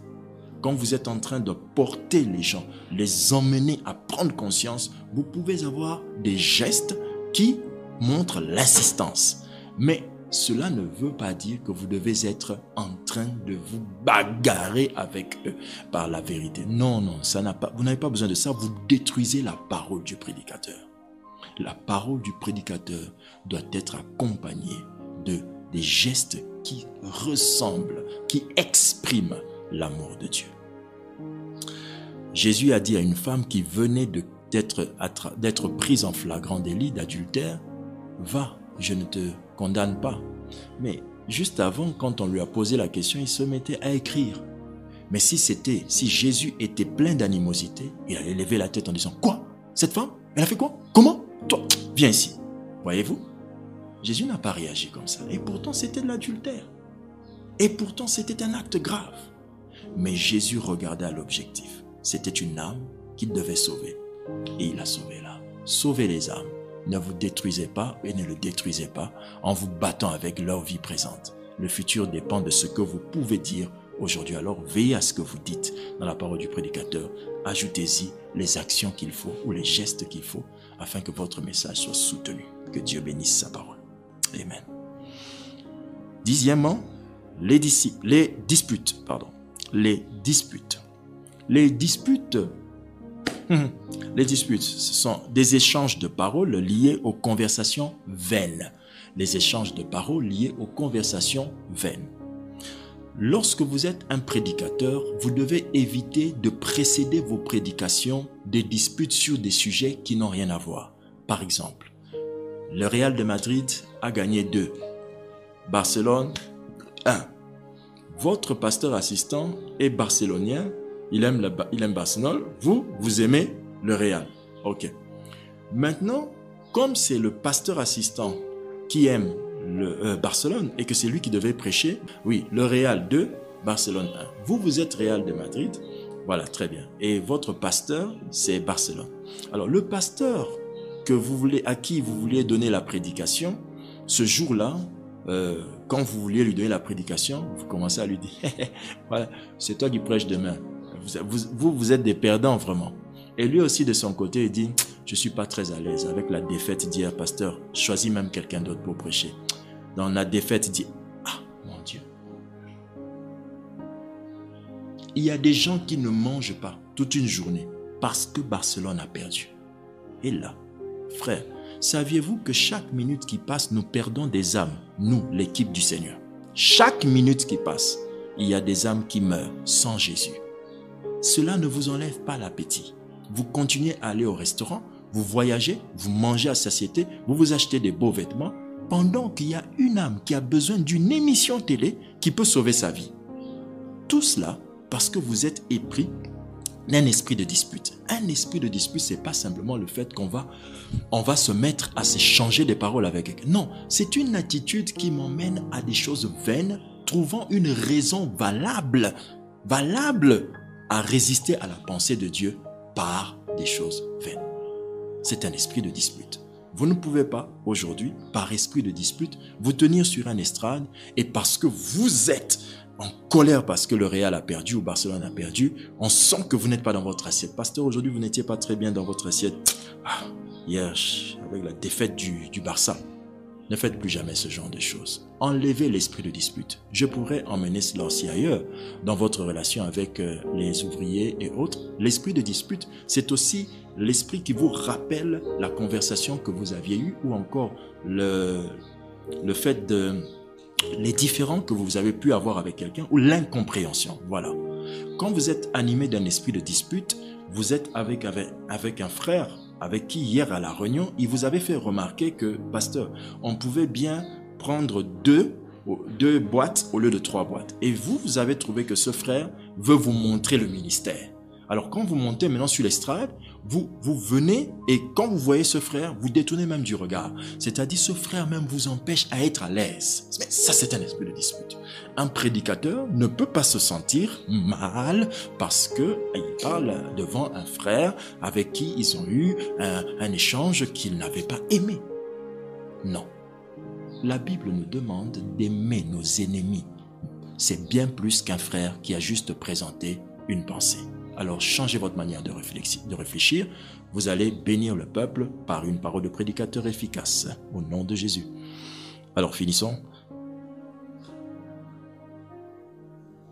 Quand vous êtes en train de porter les gens, les emmener à prendre conscience, vous pouvez avoir des gestes qui montrent l'assistance. Mais cela ne veut pas dire que vous devez être en train de vous bagarrer avec eux par la vérité. Non, vous n'avez pas besoin de ça. Vous détruisez la parole du prédicateur. La parole du prédicateur doit être accompagnée des gestes qui ressemblent, qui expriment l'amour de Dieu. Jésus a dit à une femme qui venait d'être prise en flagrant délit d'adultère, « Va, je ne te condamne pas. » Mais juste avant, quand on lui a posé la question, il se mettait à écrire. Mais si Jésus était plein d'animosité, il allait lever la tête en disant, « Quoi? Cette femme? Elle a fait quoi? Comment? Toi, viens ici. » Voyez-vous? Jésus n'a pas réagi comme ça. Et pourtant, c'était de l'adultère. Et pourtant, c'était un acte grave. Mais Jésus regardait à l'objectif. C'était une âme qu'il devait sauver. Et il a sauvé l'âme. Sauvez les âmes. Ne vous détruisez pas et ne le détruisez pas en vous battant avec leur vie présente. Le futur dépend de ce que vous pouvez dire aujourd'hui. Alors, veillez à ce que vous dites dans la parole du prédicateur. Ajoutez-y les actions qu'il faut ou les gestes qu'il faut afin que votre message soit soutenu. Que Dieu bénisse sa parole. Amen. Dixièmement, les disputes. Les disputes, ce sont des échanges de paroles liés aux conversations vaines. Les échanges de paroles liés aux conversations vaines. Lorsque vous êtes un prédicateur, vous devez éviter de précéder vos prédications des disputes sur des sujets qui n'ont rien à voir. Par exemple, le Real de Madrid a gagné 2. Barcelone, 1. Votre pasteur assistant est barcélonien, il aime Barcelone, vous aimez le Real. Ok. Maintenant, comme c'est le pasteur assistant qui aime le Barcelone et que c'est lui qui devait prêcher, oui, le Real 2, Barcelone 1. Vous êtes Real de Madrid, voilà, très bien. Et votre pasteur, c'est Barcelone. Alors, le pasteur à qui vous vouliez donner la prédication, ce jour-là, quand vous vouliez lui donner la prédication, vous commencez à lui dire voilà, c'est toi qui prêches demain. Vous êtes des perdants vraiment. Et lui aussi de son côté, il dit je ne suis pas très à l'aise avec la défaite d'hier, pasteur. Choisis même quelqu'un d'autre pour prêcher. Dans la défaite, il dit ah mon Dieu. Il y a des gens qui ne mangent pas toute une journée parce que Barcelone a perdu. Et là, frère, saviez-vous que chaque minute qui passe, nous perdons des âmes, nous, l'équipe du Seigneur. Chaque minute qui passe, il y a des âmes qui meurent sans Jésus. Cela ne vous enlève pas l'appétit. Vous continuez à aller au restaurant, vous voyagez, vous mangez à satiété, vous vous achetez des beaux vêtements, pendant qu'il y a une âme qui a besoin d'une émission télé qui peut sauver sa vie. Tout cela parce que vous êtes épris d'un esprit de dispute. Un esprit de dispute, ce n'est pas simplement le fait qu'on va se mettre à s'échanger des paroles avec quelqu'un. Non, c'est une attitude qui m'emmène à des choses vaines, trouvant une raison valable à résister à la pensée de Dieu par des choses vaines. C'est un esprit de dispute. Vous ne pouvez pas, aujourd'hui, par esprit de dispute, vous tenir sur un estrade et parce que vous êtes en colère parce que le Real a perdu ou Barcelone a perdu, on sent que vous n'êtes pas dans votre assiette. Pasteur, aujourd'hui, vous n'étiez pas très bien dans votre assiette. Hier, avec la défaite du Barça. Ne faites plus jamais ce genre de choses. Enlevez l'esprit de dispute. Je pourrais emmener cela aussi ailleurs, dans votre relation avec les ouvriers et autres. L'esprit de dispute, c'est aussi l'esprit qui vous rappelle la conversation que vous aviez eue ou encore le fait les différends que vous avez pu avoir avec quelqu'un ou l'incompréhension. Voilà. Quand vous êtes animé d'un esprit de dispute, vous êtes avec un frère avec qui hier à la réunion, il vous avait fait remarquer que, pasteur, on pouvait bien prendre deux boîtes au lieu de 3 boîtes. Et vous avez trouvé que ce frère veut vous montrer le ministère. Alors quand vous montez maintenant sur l'estrade, vous venez et quand vous voyez ce frère, vous détournez même du regard. C'est-à-dire ce frère même vous empêche à être à l'aise. Mais ça, c'est un esprit de dispute. Un prédicateur ne peut pas se sentir mal parce qu'il parle devant un frère avec qui ils ont eu un échange qu'ils n'avaient pas aimé. Non. La Bible nous demande d'aimer nos ennemis. C'est bien plus qu'un frère qui a juste présenté une pensée. Alors changez votre manière de réfléchir. Vous allez bénir le peuple par une parole de prédicateur efficace. Au nom de Jésus. Alors finissons.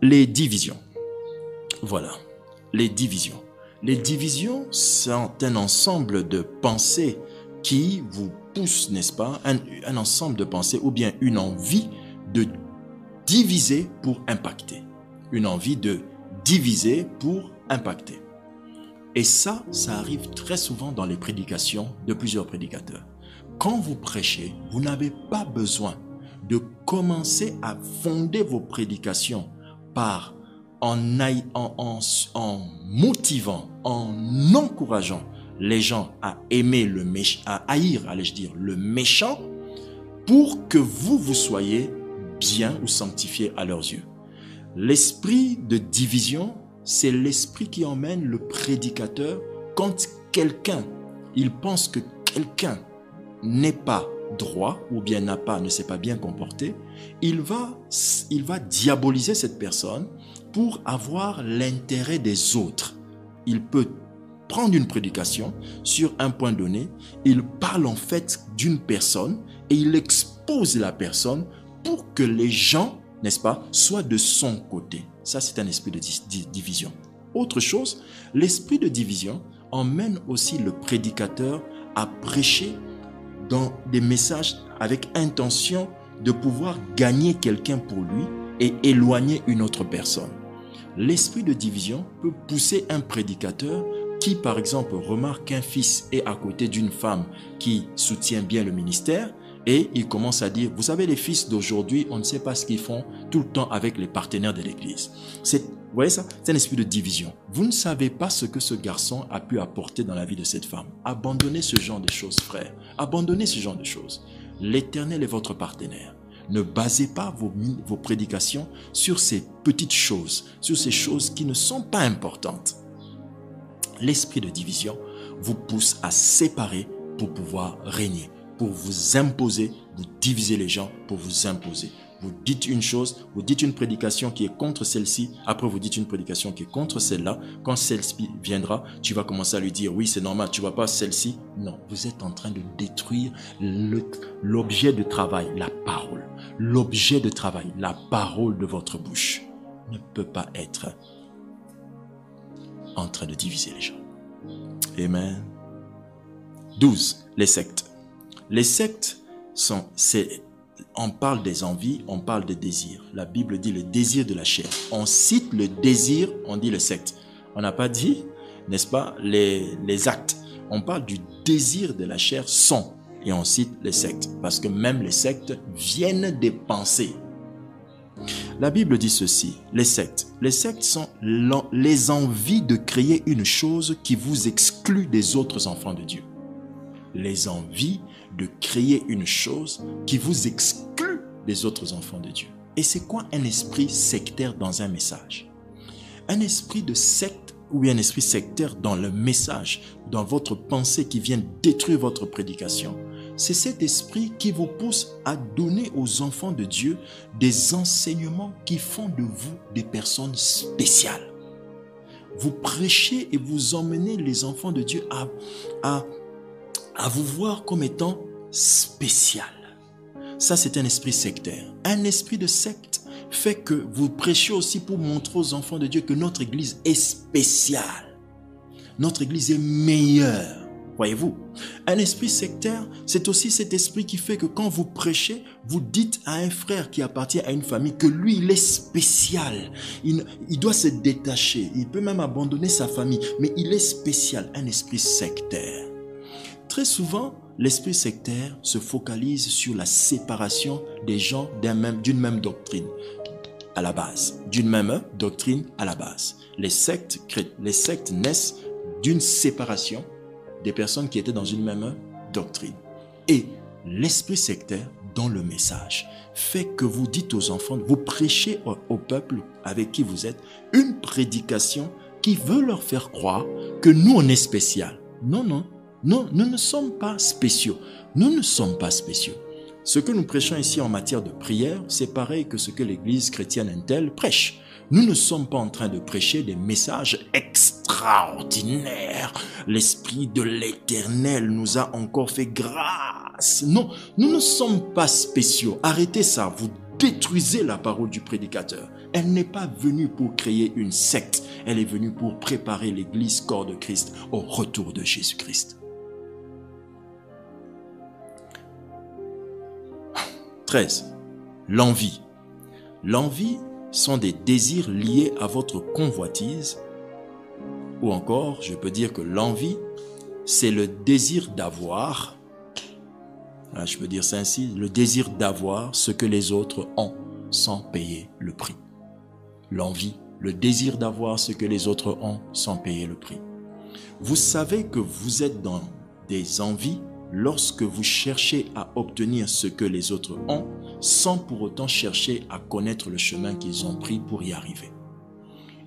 Les divisions. Voilà. Les divisions. Les divisions sont un ensemble de pensées qui vous pousse, n'est-ce pas, un ensemble de pensées ou bien une envie de diviser pour impacter. Une envie de diviser pour impacter. Et ça arrive très souvent dans les prédications de plusieurs prédicateurs. Quand vous prêchez, vous n'avez pas besoin de commencer à fonder vos prédications en motivant, en encourageant les gens à aimer le méchant, à haïr, allais-je dire, le méchant, pour que vous soyez bien ou sanctifiés à leurs yeux. L'esprit de division, c'est l'esprit qui emmène le prédicateur quand il pense que quelqu'un n'est pas droit ou bien ne s'est pas bien comporté, il va diaboliser cette personne pour avoir l'intérêt des autres. Il peut prendre une prédication sur un point donné, il parle en fait d'une personne et il expose la personne pour que les gens, n'est-ce pas, soient de son côté. Ça, c'est un esprit de division. Autre chose, l'esprit de division emmène aussi le prédicateur à prêcher dans des messages avec intention de pouvoir gagner quelqu'un pour lui et éloigner une autre personne. L'esprit de division peut pousser un prédicateur qui, par exemple, remarque qu'un fils est à côté d'une femme qui soutient bien le ministère et il commence à dire, vous savez, les fils d'aujourd'hui, on ne sait pas ce qu'ils font tout le temps avec les partenaires de l'église. Vous voyez ça? C'est un esprit de division. Vous ne savez pas ce que ce garçon a pu apporter dans la vie de cette femme. Abandonnez ce genre de choses, frère. Abandonnez ce genre de choses. L'Éternel est votre partenaire. Ne basez pas vos prédications sur ces petites choses, sur ces choses qui ne sont pas importantes. L'esprit de division vous pousse à séparer pour pouvoir régner, pour vous imposer, vous divisez les gens pour vous imposer. Vous dites une chose, vous dites une prédication qui est contre celle-ci, après vous dites une prédication qui est contre celle-là. Quand celle-ci viendra, tu vas commencer à lui dire, oui, c'est normal, tu ne vois pas celle-ci. Non, vous êtes en train de détruire l'objet de travail, la parole. L'objet de travail, la parole de votre bouche ne peut pas être en train de diviser les gens. Amen. 12. Les sectes. Les sectes on parle des envies, on parle des désirs. La Bible dit le désir de la chair. On cite le désir, on dit le secte. On n'a pas dit, n'est-ce pas, les actes. On parle du désir de la chair et on cite les sectes. Parce que même les sectes viennent des pensées. La Bible dit ceci, les sectes. Les sectes sont les envies de créer une chose qui vous exclut des autres enfants de Dieu. Les envies de créer une chose qui vous exclut des autres enfants de Dieu. Et c'est quoi un esprit sectaire dans un message? Un esprit de secte ou un esprit sectaire dans le message, dans votre pensée qui vient détruire votre prédication, c'est cet esprit qui vous pousse à donner aux enfants de Dieu des enseignements qui font de vous des personnes spéciales. Vous prêchez et vous emmenez les enfants de Dieu à vous voir comme étant spécial. Ça, c'est un esprit sectaire. Un esprit de secte fait que vous prêchez aussi pour montrer aux enfants de Dieu que notre église est spéciale. Notre église est meilleure. Voyez-vous, un esprit sectaire, c'est aussi cet esprit qui fait que quand vous prêchez, vous dites à un frère qui appartient à une famille que lui, il est spécial. Il doit se détacher. Il peut même abandonner sa famille, mais il est spécial. Un esprit sectaire. Très souvent, l'esprit sectaire se focalise sur la séparation des gens d'une même doctrine à la base. D'une même doctrine à la base. Les sectes naissent d'une séparation des personnes qui étaient dans une même doctrine. Et l'esprit sectaire dans le message fait que vous dites aux enfants, vous prêchez au peuple avec qui vous êtes une prédication qui veut leur faire croire que nous on est spécial. Non, non, non, nous ne sommes pas spéciaux. Nous ne sommes pas spéciaux. Ce que nous prêchons ici en matière de prière, c'est pareil que ce que l'église chrétienne Intel prêche. Nous ne sommes pas en train de prêcher des messages extraordinaires. L'Esprit de l'Éternel nous a encore fait grâce. Non, nous ne sommes pas spéciaux. Arrêtez ça, vous détruisez la parole du prédicateur. Elle n'est pas venue pour créer une secte. Elle est venue pour préparer l'église corps de Christ au retour de Jésus-Christ. 13. L'envie. L'envie sont des désirs liés à votre convoitise, ou encore, je peux dire que l'envie, c'est le désir d'avoir, je peux dire ça ainsi, le désir d'avoir ce que les autres ont sans payer le prix. L'envie, le désir d'avoir ce que les autres ont sans payer le prix. Vous savez que vous êtes dans des envies lorsque vous cherchez à obtenir ce que les autres ont, sans pour autant chercher à connaître le chemin qu'ils ont pris pour y arriver.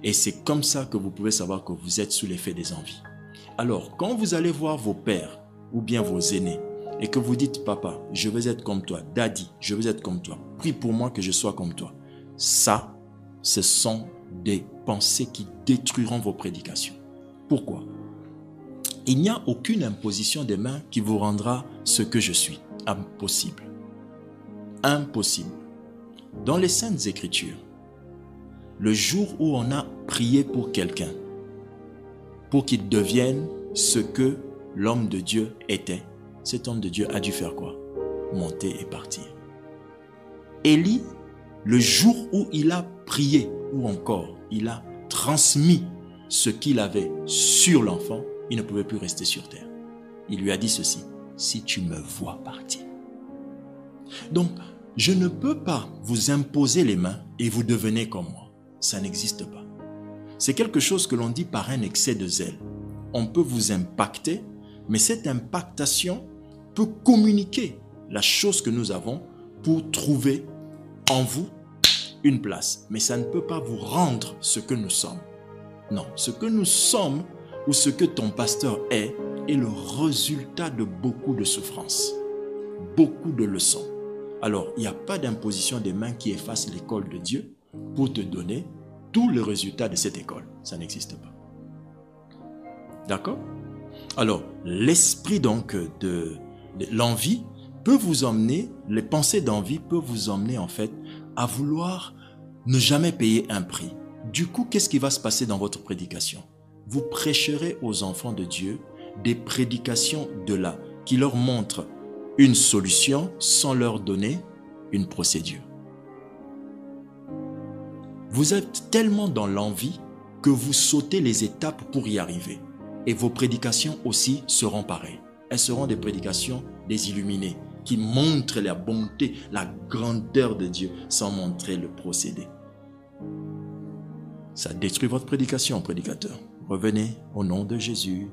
Et c'est comme ça que vous pouvez savoir que vous êtes sous l'effet des envies. Alors, quand vous allez voir vos pères ou bien vos aînés et que vous dites, papa, je veux être comme toi, daddy, je veux être comme toi, prie pour moi que je sois comme toi. Ça, ce sont des pensées qui détruiront vos prédications. Pourquoi ? Il n'y a aucune imposition des mains qui vous rendra ce que je suis. Impossible. Impossible. Dans les Saintes Écritures, le jour où on a prié pour quelqu'un, pour qu'il devienne ce que l'homme de Dieu était, cet homme de Dieu a dû faire quoi? Monter et partir. Élie, le jour où il a prié, ou encore il a transmis ce qu'il avait sur l'enfant, il ne pouvait plus rester sur terre. Il lui a dit ceci, si tu me vois partir. Donc, je ne peux pas vous imposer les mains et vous devenez comme moi. Ça n'existe pas. C'est quelque chose que l'on dit par un excès de zèle. On peut vous impacter, mais cette impactation peut communiquer la chose que nous avons pour trouver en vous une place. Mais ça ne peut pas vous rendre ce que nous sommes. Non, ce que nous sommes ou ce que ton pasteur est le résultat de beaucoup de souffrances, beaucoup de leçons. Alors, il n'y a pas d'imposition des mains qui efface l'école de Dieu pour te donner tout le résultat de cette école. Ça n'existe pas. D'accord? Alors, l'esprit donc de l'envie peut vous emmener, les pensées d'envie peuvent vous emmener en fait à vouloir ne jamais payer un prix. Du coup, qu'est-ce qui va se passer dans votre prédication? Vous prêcherez aux enfants de Dieu des prédications de là qui leur montrent une solution sans leur donner une procédure. Vous êtes tellement dans l'envie que vous sautez les étapes pour y arriver. Et vos prédications aussi seront pareilles. Elles seront des prédications des illuminés qui montrent la bonté, la grandeur de Dieu sans montrer le procédé. Ça détruit votre prédication, prédicateur. Revenez au nom de Jésus.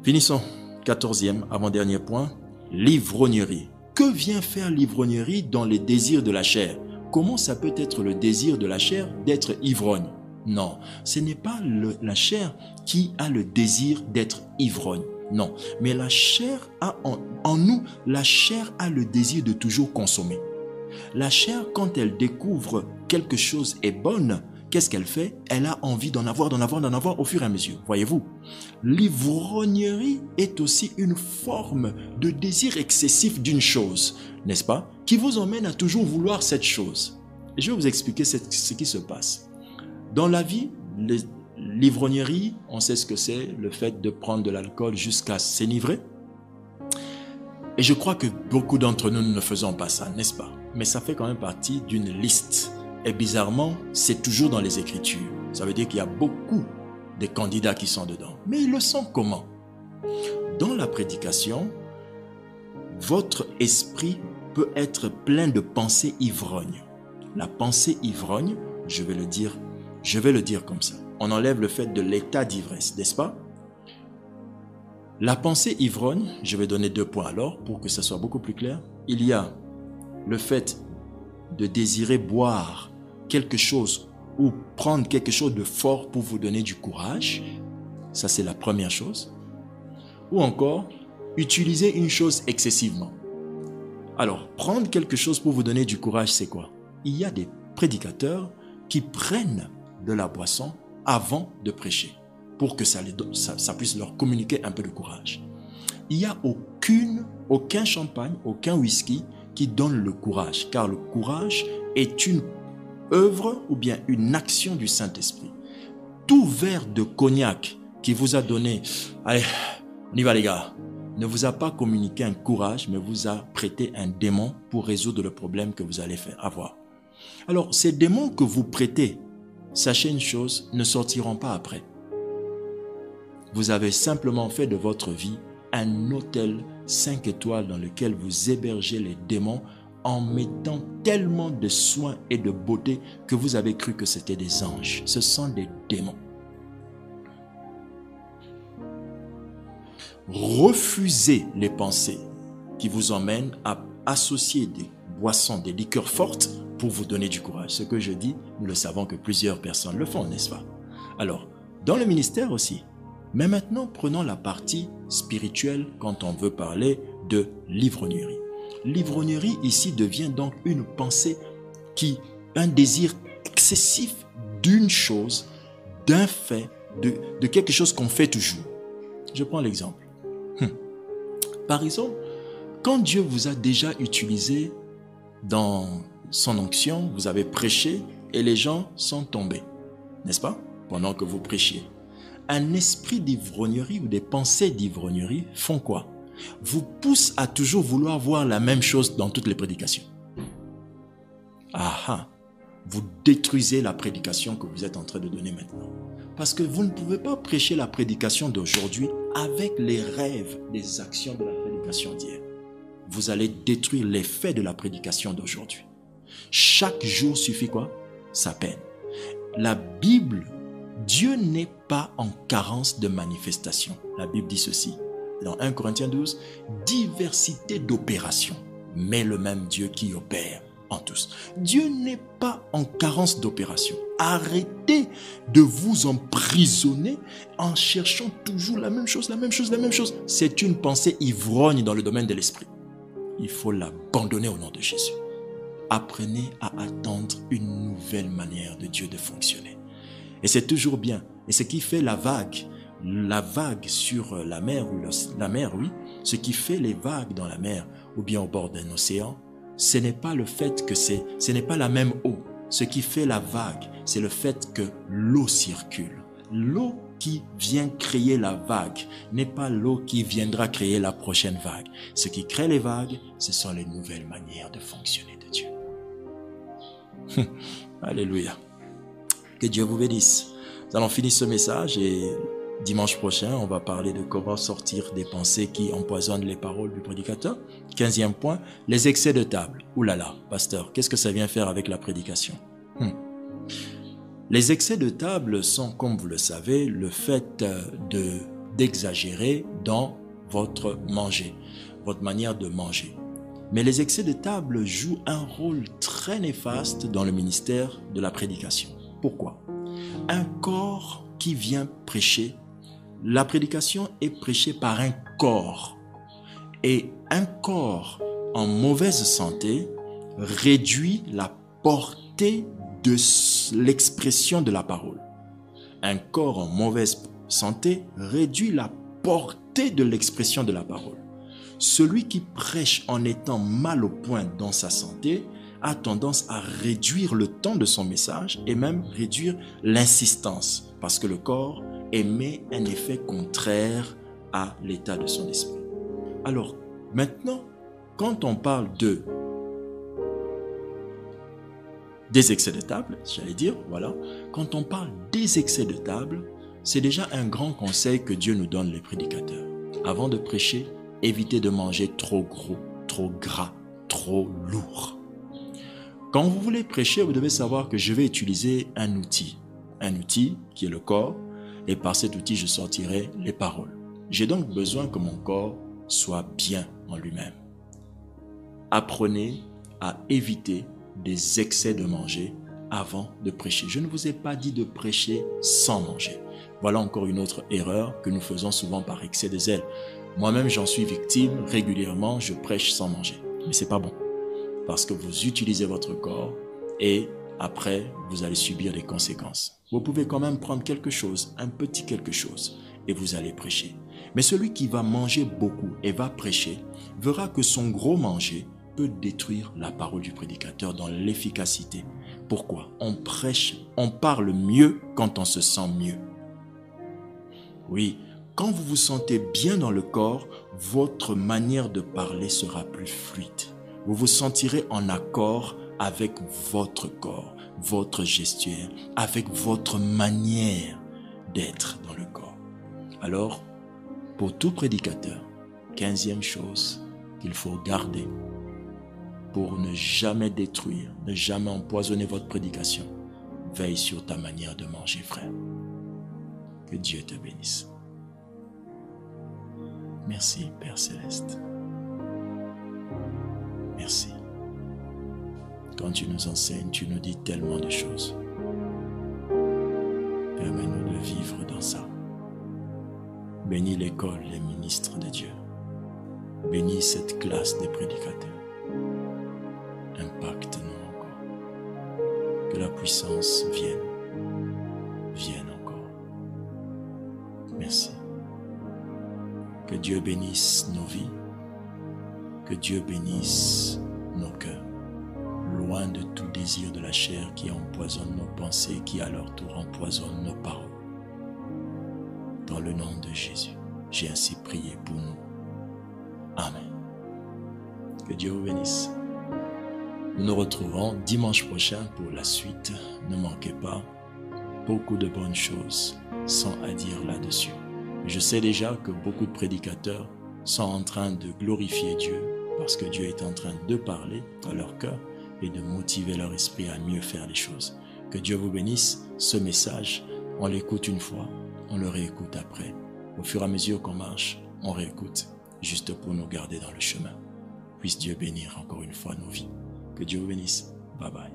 Finissons. 14e, avant-dernier point, l'ivrognerie. Que vient faire l'ivrognerie dans les désirs de la chair? Comment ça peut être le désir de la chair d'être ivrogne? Non, ce n'est pas la chair qui a le désir d'être ivrogne. Non, mais la chair a en nous, la chair a le désir de toujours consommer. La chair, quand elle découvre quelque chose est bonne, qu'est-ce qu'elle fait? Elle a envie d'en avoir au fur et à mesure. Voyez-vous, l'ivrognerie est aussi une forme de désir excessif d'une chose, n'est-ce pas? Qui vous emmène à toujours vouloir cette chose. Et je vais vous expliquer ce qui se passe. Dans la vie, l'ivrognerie, on sait ce que c'est, le fait de prendre de l'alcool jusqu'à s'enivrer. Et je crois que beaucoup d'entre nous ne faisons pas ça, n'est-ce pas? Mais ça fait quand même partie d'une liste. Et bizarrement, c'est toujours dans les Écritures. Ça veut dire qu'il y a beaucoup de candidats qui sont dedans. Mais ils le sont comment? Dans la prédication, votre esprit peut être plein de pensées ivrognes. La pensée ivrogne, je vais le dire comme ça. on enlève le fait de l'état d'ivresse, n'est-ce pas? La pensée ivrogne, je vais donner 2 points alors pour que ça soit beaucoup plus clair. Il y a le fait de désirer boire quelque chose ou prendre quelque chose de fort pour vous donner du courage. Ça, c'est la première chose. Ou encore, utiliser une chose excessivement. Alors, prendre quelque chose pour vous donner du courage, c'est quoi? Il y a des prédicateurs qui prennent de la boisson avant de prêcher pour que ça puisse leur communiquer un peu de courage. Il n'y a aucun champagne, aucun whisky qui donne le courage, car le courage est une œuvre ou bien une action du Saint-Esprit. Tout verre de cognac qui vous a donné, allez, on y va les gars, ne vous a pas communiqué un courage, mais vous a prêté un démon pour résoudre le problème que vous allez avoir. Alors, ces démons que vous prêtez, sachez une chose, ne sortiront pas après. Vous avez simplement fait de votre vie un hôtel 5 étoiles dans lequel vous hébergez les démons en mettant tellement de soins et de beauté que vous avez cru que c'était des anges. Ce sont des démons. Refusez les pensées qui vous emmènent à associer des boissons, des liqueurs fortes pour vous donner du courage. Ce que je dis, nous le savons que plusieurs personnes le font, n'est-ce pas? Alors, dans le ministère aussi. Mais maintenant, prenons la partie spirituelle quand on veut parler de l'ivrognerie. L'ivrognerie ici devient donc une pensée un désir excessif d'une chose, d'un fait, de quelque chose qu'on fait toujours. Je prends l'exemple. Par exemple, quand Dieu vous a déjà utilisé dans son onction, vous avez prêché et les gens sont tombés, n'est-ce pas? Pendant que vous prêchiez. Un esprit d'ivrognerie ou des pensées d'ivrognerie font quoi? Vous poussent à toujours vouloir voir la même chose dans toutes les prédications. Vous détruisez la prédication que vous êtes en train de donner maintenant. Parce que vous ne pouvez pas prêcher la prédication d'aujourd'hui avec les rêves des actions de la prédication d'hier. Vous allez détruire l'effet de la prédication d'aujourd'hui. Chaque jour suffit quoi? Sa peine. La Bible, Dieu n'est pas en carence de manifestation. La Bible dit ceci, dans 1 Corinthiens 12, diversité d'opérations, mais le même Dieu qui opère en tous. Dieu n'est pas en carence d'opérations. Arrêtez de vous emprisonner en cherchant toujours la même chose, la même chose, la même chose. C'est une pensée ivrogne dans le domaine de l'esprit. Il faut l'abandonner au nom de Jésus. Apprenez à attendre une nouvelle manière de Dieu de fonctionner. Et c'est toujours bien. Et ce qui fait la vague sur la mer, ce qui fait les vagues dans la mer ou bien au bord d'un océan, ce n'est pas le fait que ce n'est pas la même eau. Ce qui fait la vague, c'est le fait que l'eau circule. L'eau qui vient créer la vague n'est pas l'eau qui viendra créer la prochaine vague. Ce qui crée les vagues, ce sont les nouvelles manières de fonctionner de Dieu. Alléluia. Que Dieu vous bénisse. Nous allons finir ce message et dimanche prochain, on va parler de comment sortir des pensées qui empoisonnent les paroles du prédicateur. 15e point, les excès de table. Ouh là là, pasteur, qu'est-ce que ça vient faire avec la prédication? Les excès de table sont, comme vous le savez, le fait d'exagérer dans votre manger, votre manière de manger. Mais les excès de table jouent un rôle très néfaste dans le ministère de la prédication. Pourquoi? Un corps qui vient prêcher, la prédication est prêchée par un corps. Et un corps en mauvaise santé réduit la portée de l'expression de la parole. Un corps en mauvaise santé réduit la portée de l'expression de la parole. Celui qui prêche en étant mal au point dans sa santé a tendance à réduire le temps de son message et même réduire l'insistance parce que le corps émet un effet contraire à l'état de son esprit. Alors, maintenant, quand on parle des excès de table, j'allais dire, voilà, quand on parle des excès de table, c'est déjà un grand conseil que Dieu nous donne les prédicateurs. Avant de prêcher, évitez de manger trop gros, trop gras, trop lourd. Quand vous voulez prêcher, vous devez savoir que je vais utiliser un outil. un outil qui est le corps, et par cet outil, je sortirai les paroles. J'ai donc besoin que mon corps soit bien en lui-même. Apprenez à éviter des excès de manger avant de prêcher. Je ne vous ai pas dit de prêcher sans manger. Voilà encore une autre erreur que nous faisons souvent par excès de zèle. Moi-même, j'en suis victime. Régulièrement, je prêche sans manger. Mais c'est pas bon. Parce que vous utilisez votre corps et après, vous allez subir des conséquences. Vous pouvez quand même prendre quelque chose, un petit quelque chose, et vous allez prêcher. Mais celui qui va manger beaucoup et va prêcher, verra que son gros manger peut détruire la parole du prédicateur dans l'efficacité. Pourquoi? On prêche, on parle mieux quand on se sent mieux. Oui, quand vous vous sentez bien dans le corps, votre manière de parler sera plus fluide. Vous vous sentirez en accord avec votre corps, votre gestuelle, avec votre manière d'être dans le corps. Alors, pour tout prédicateur, 15e chose qu'il faut garder pour ne jamais détruire, ne jamais empoisonner votre prédication, veille sur ta manière de manger, frère. Que Dieu te bénisse. Merci, Père Céleste. Merci. Quand tu nous enseignes, tu nous dis tellement de choses. Permets-nous de vivre dans ça. Bénis l'école, les ministres de Dieu. Bénis cette classe des prédicateurs. Impacte-nous encore. Que la puissance vienne. Vienne encore. Merci. Que Dieu bénisse nos vies. Que Dieu bénisse nos cœurs. Loin de tout désir de la chair qui empoisonne nos pensées, qui à leur tour empoisonne nos paroles. Dans le nom de Jésus, j'ai ainsi prié pour nous. Amen. Que Dieu vous bénisse. Nous nous retrouvons dimanche prochain pour la suite. Ne manquez pas, beaucoup de bonnes choses sont à dire là-dessus. Je sais déjà que beaucoup de prédicateurs sont en train de glorifier Dieu parce que Dieu est en train de parler à leur cœur et de motiver leur esprit à mieux faire les choses. Que Dieu vous bénisse. Ce message, on l'écoute une fois, on le réécoute après. Au fur et à mesure qu'on marche, on réécoute, juste pour nous garder dans le chemin. Puisse Dieu bénir encore une fois nos vies. Que Dieu vous bénisse. Bye bye.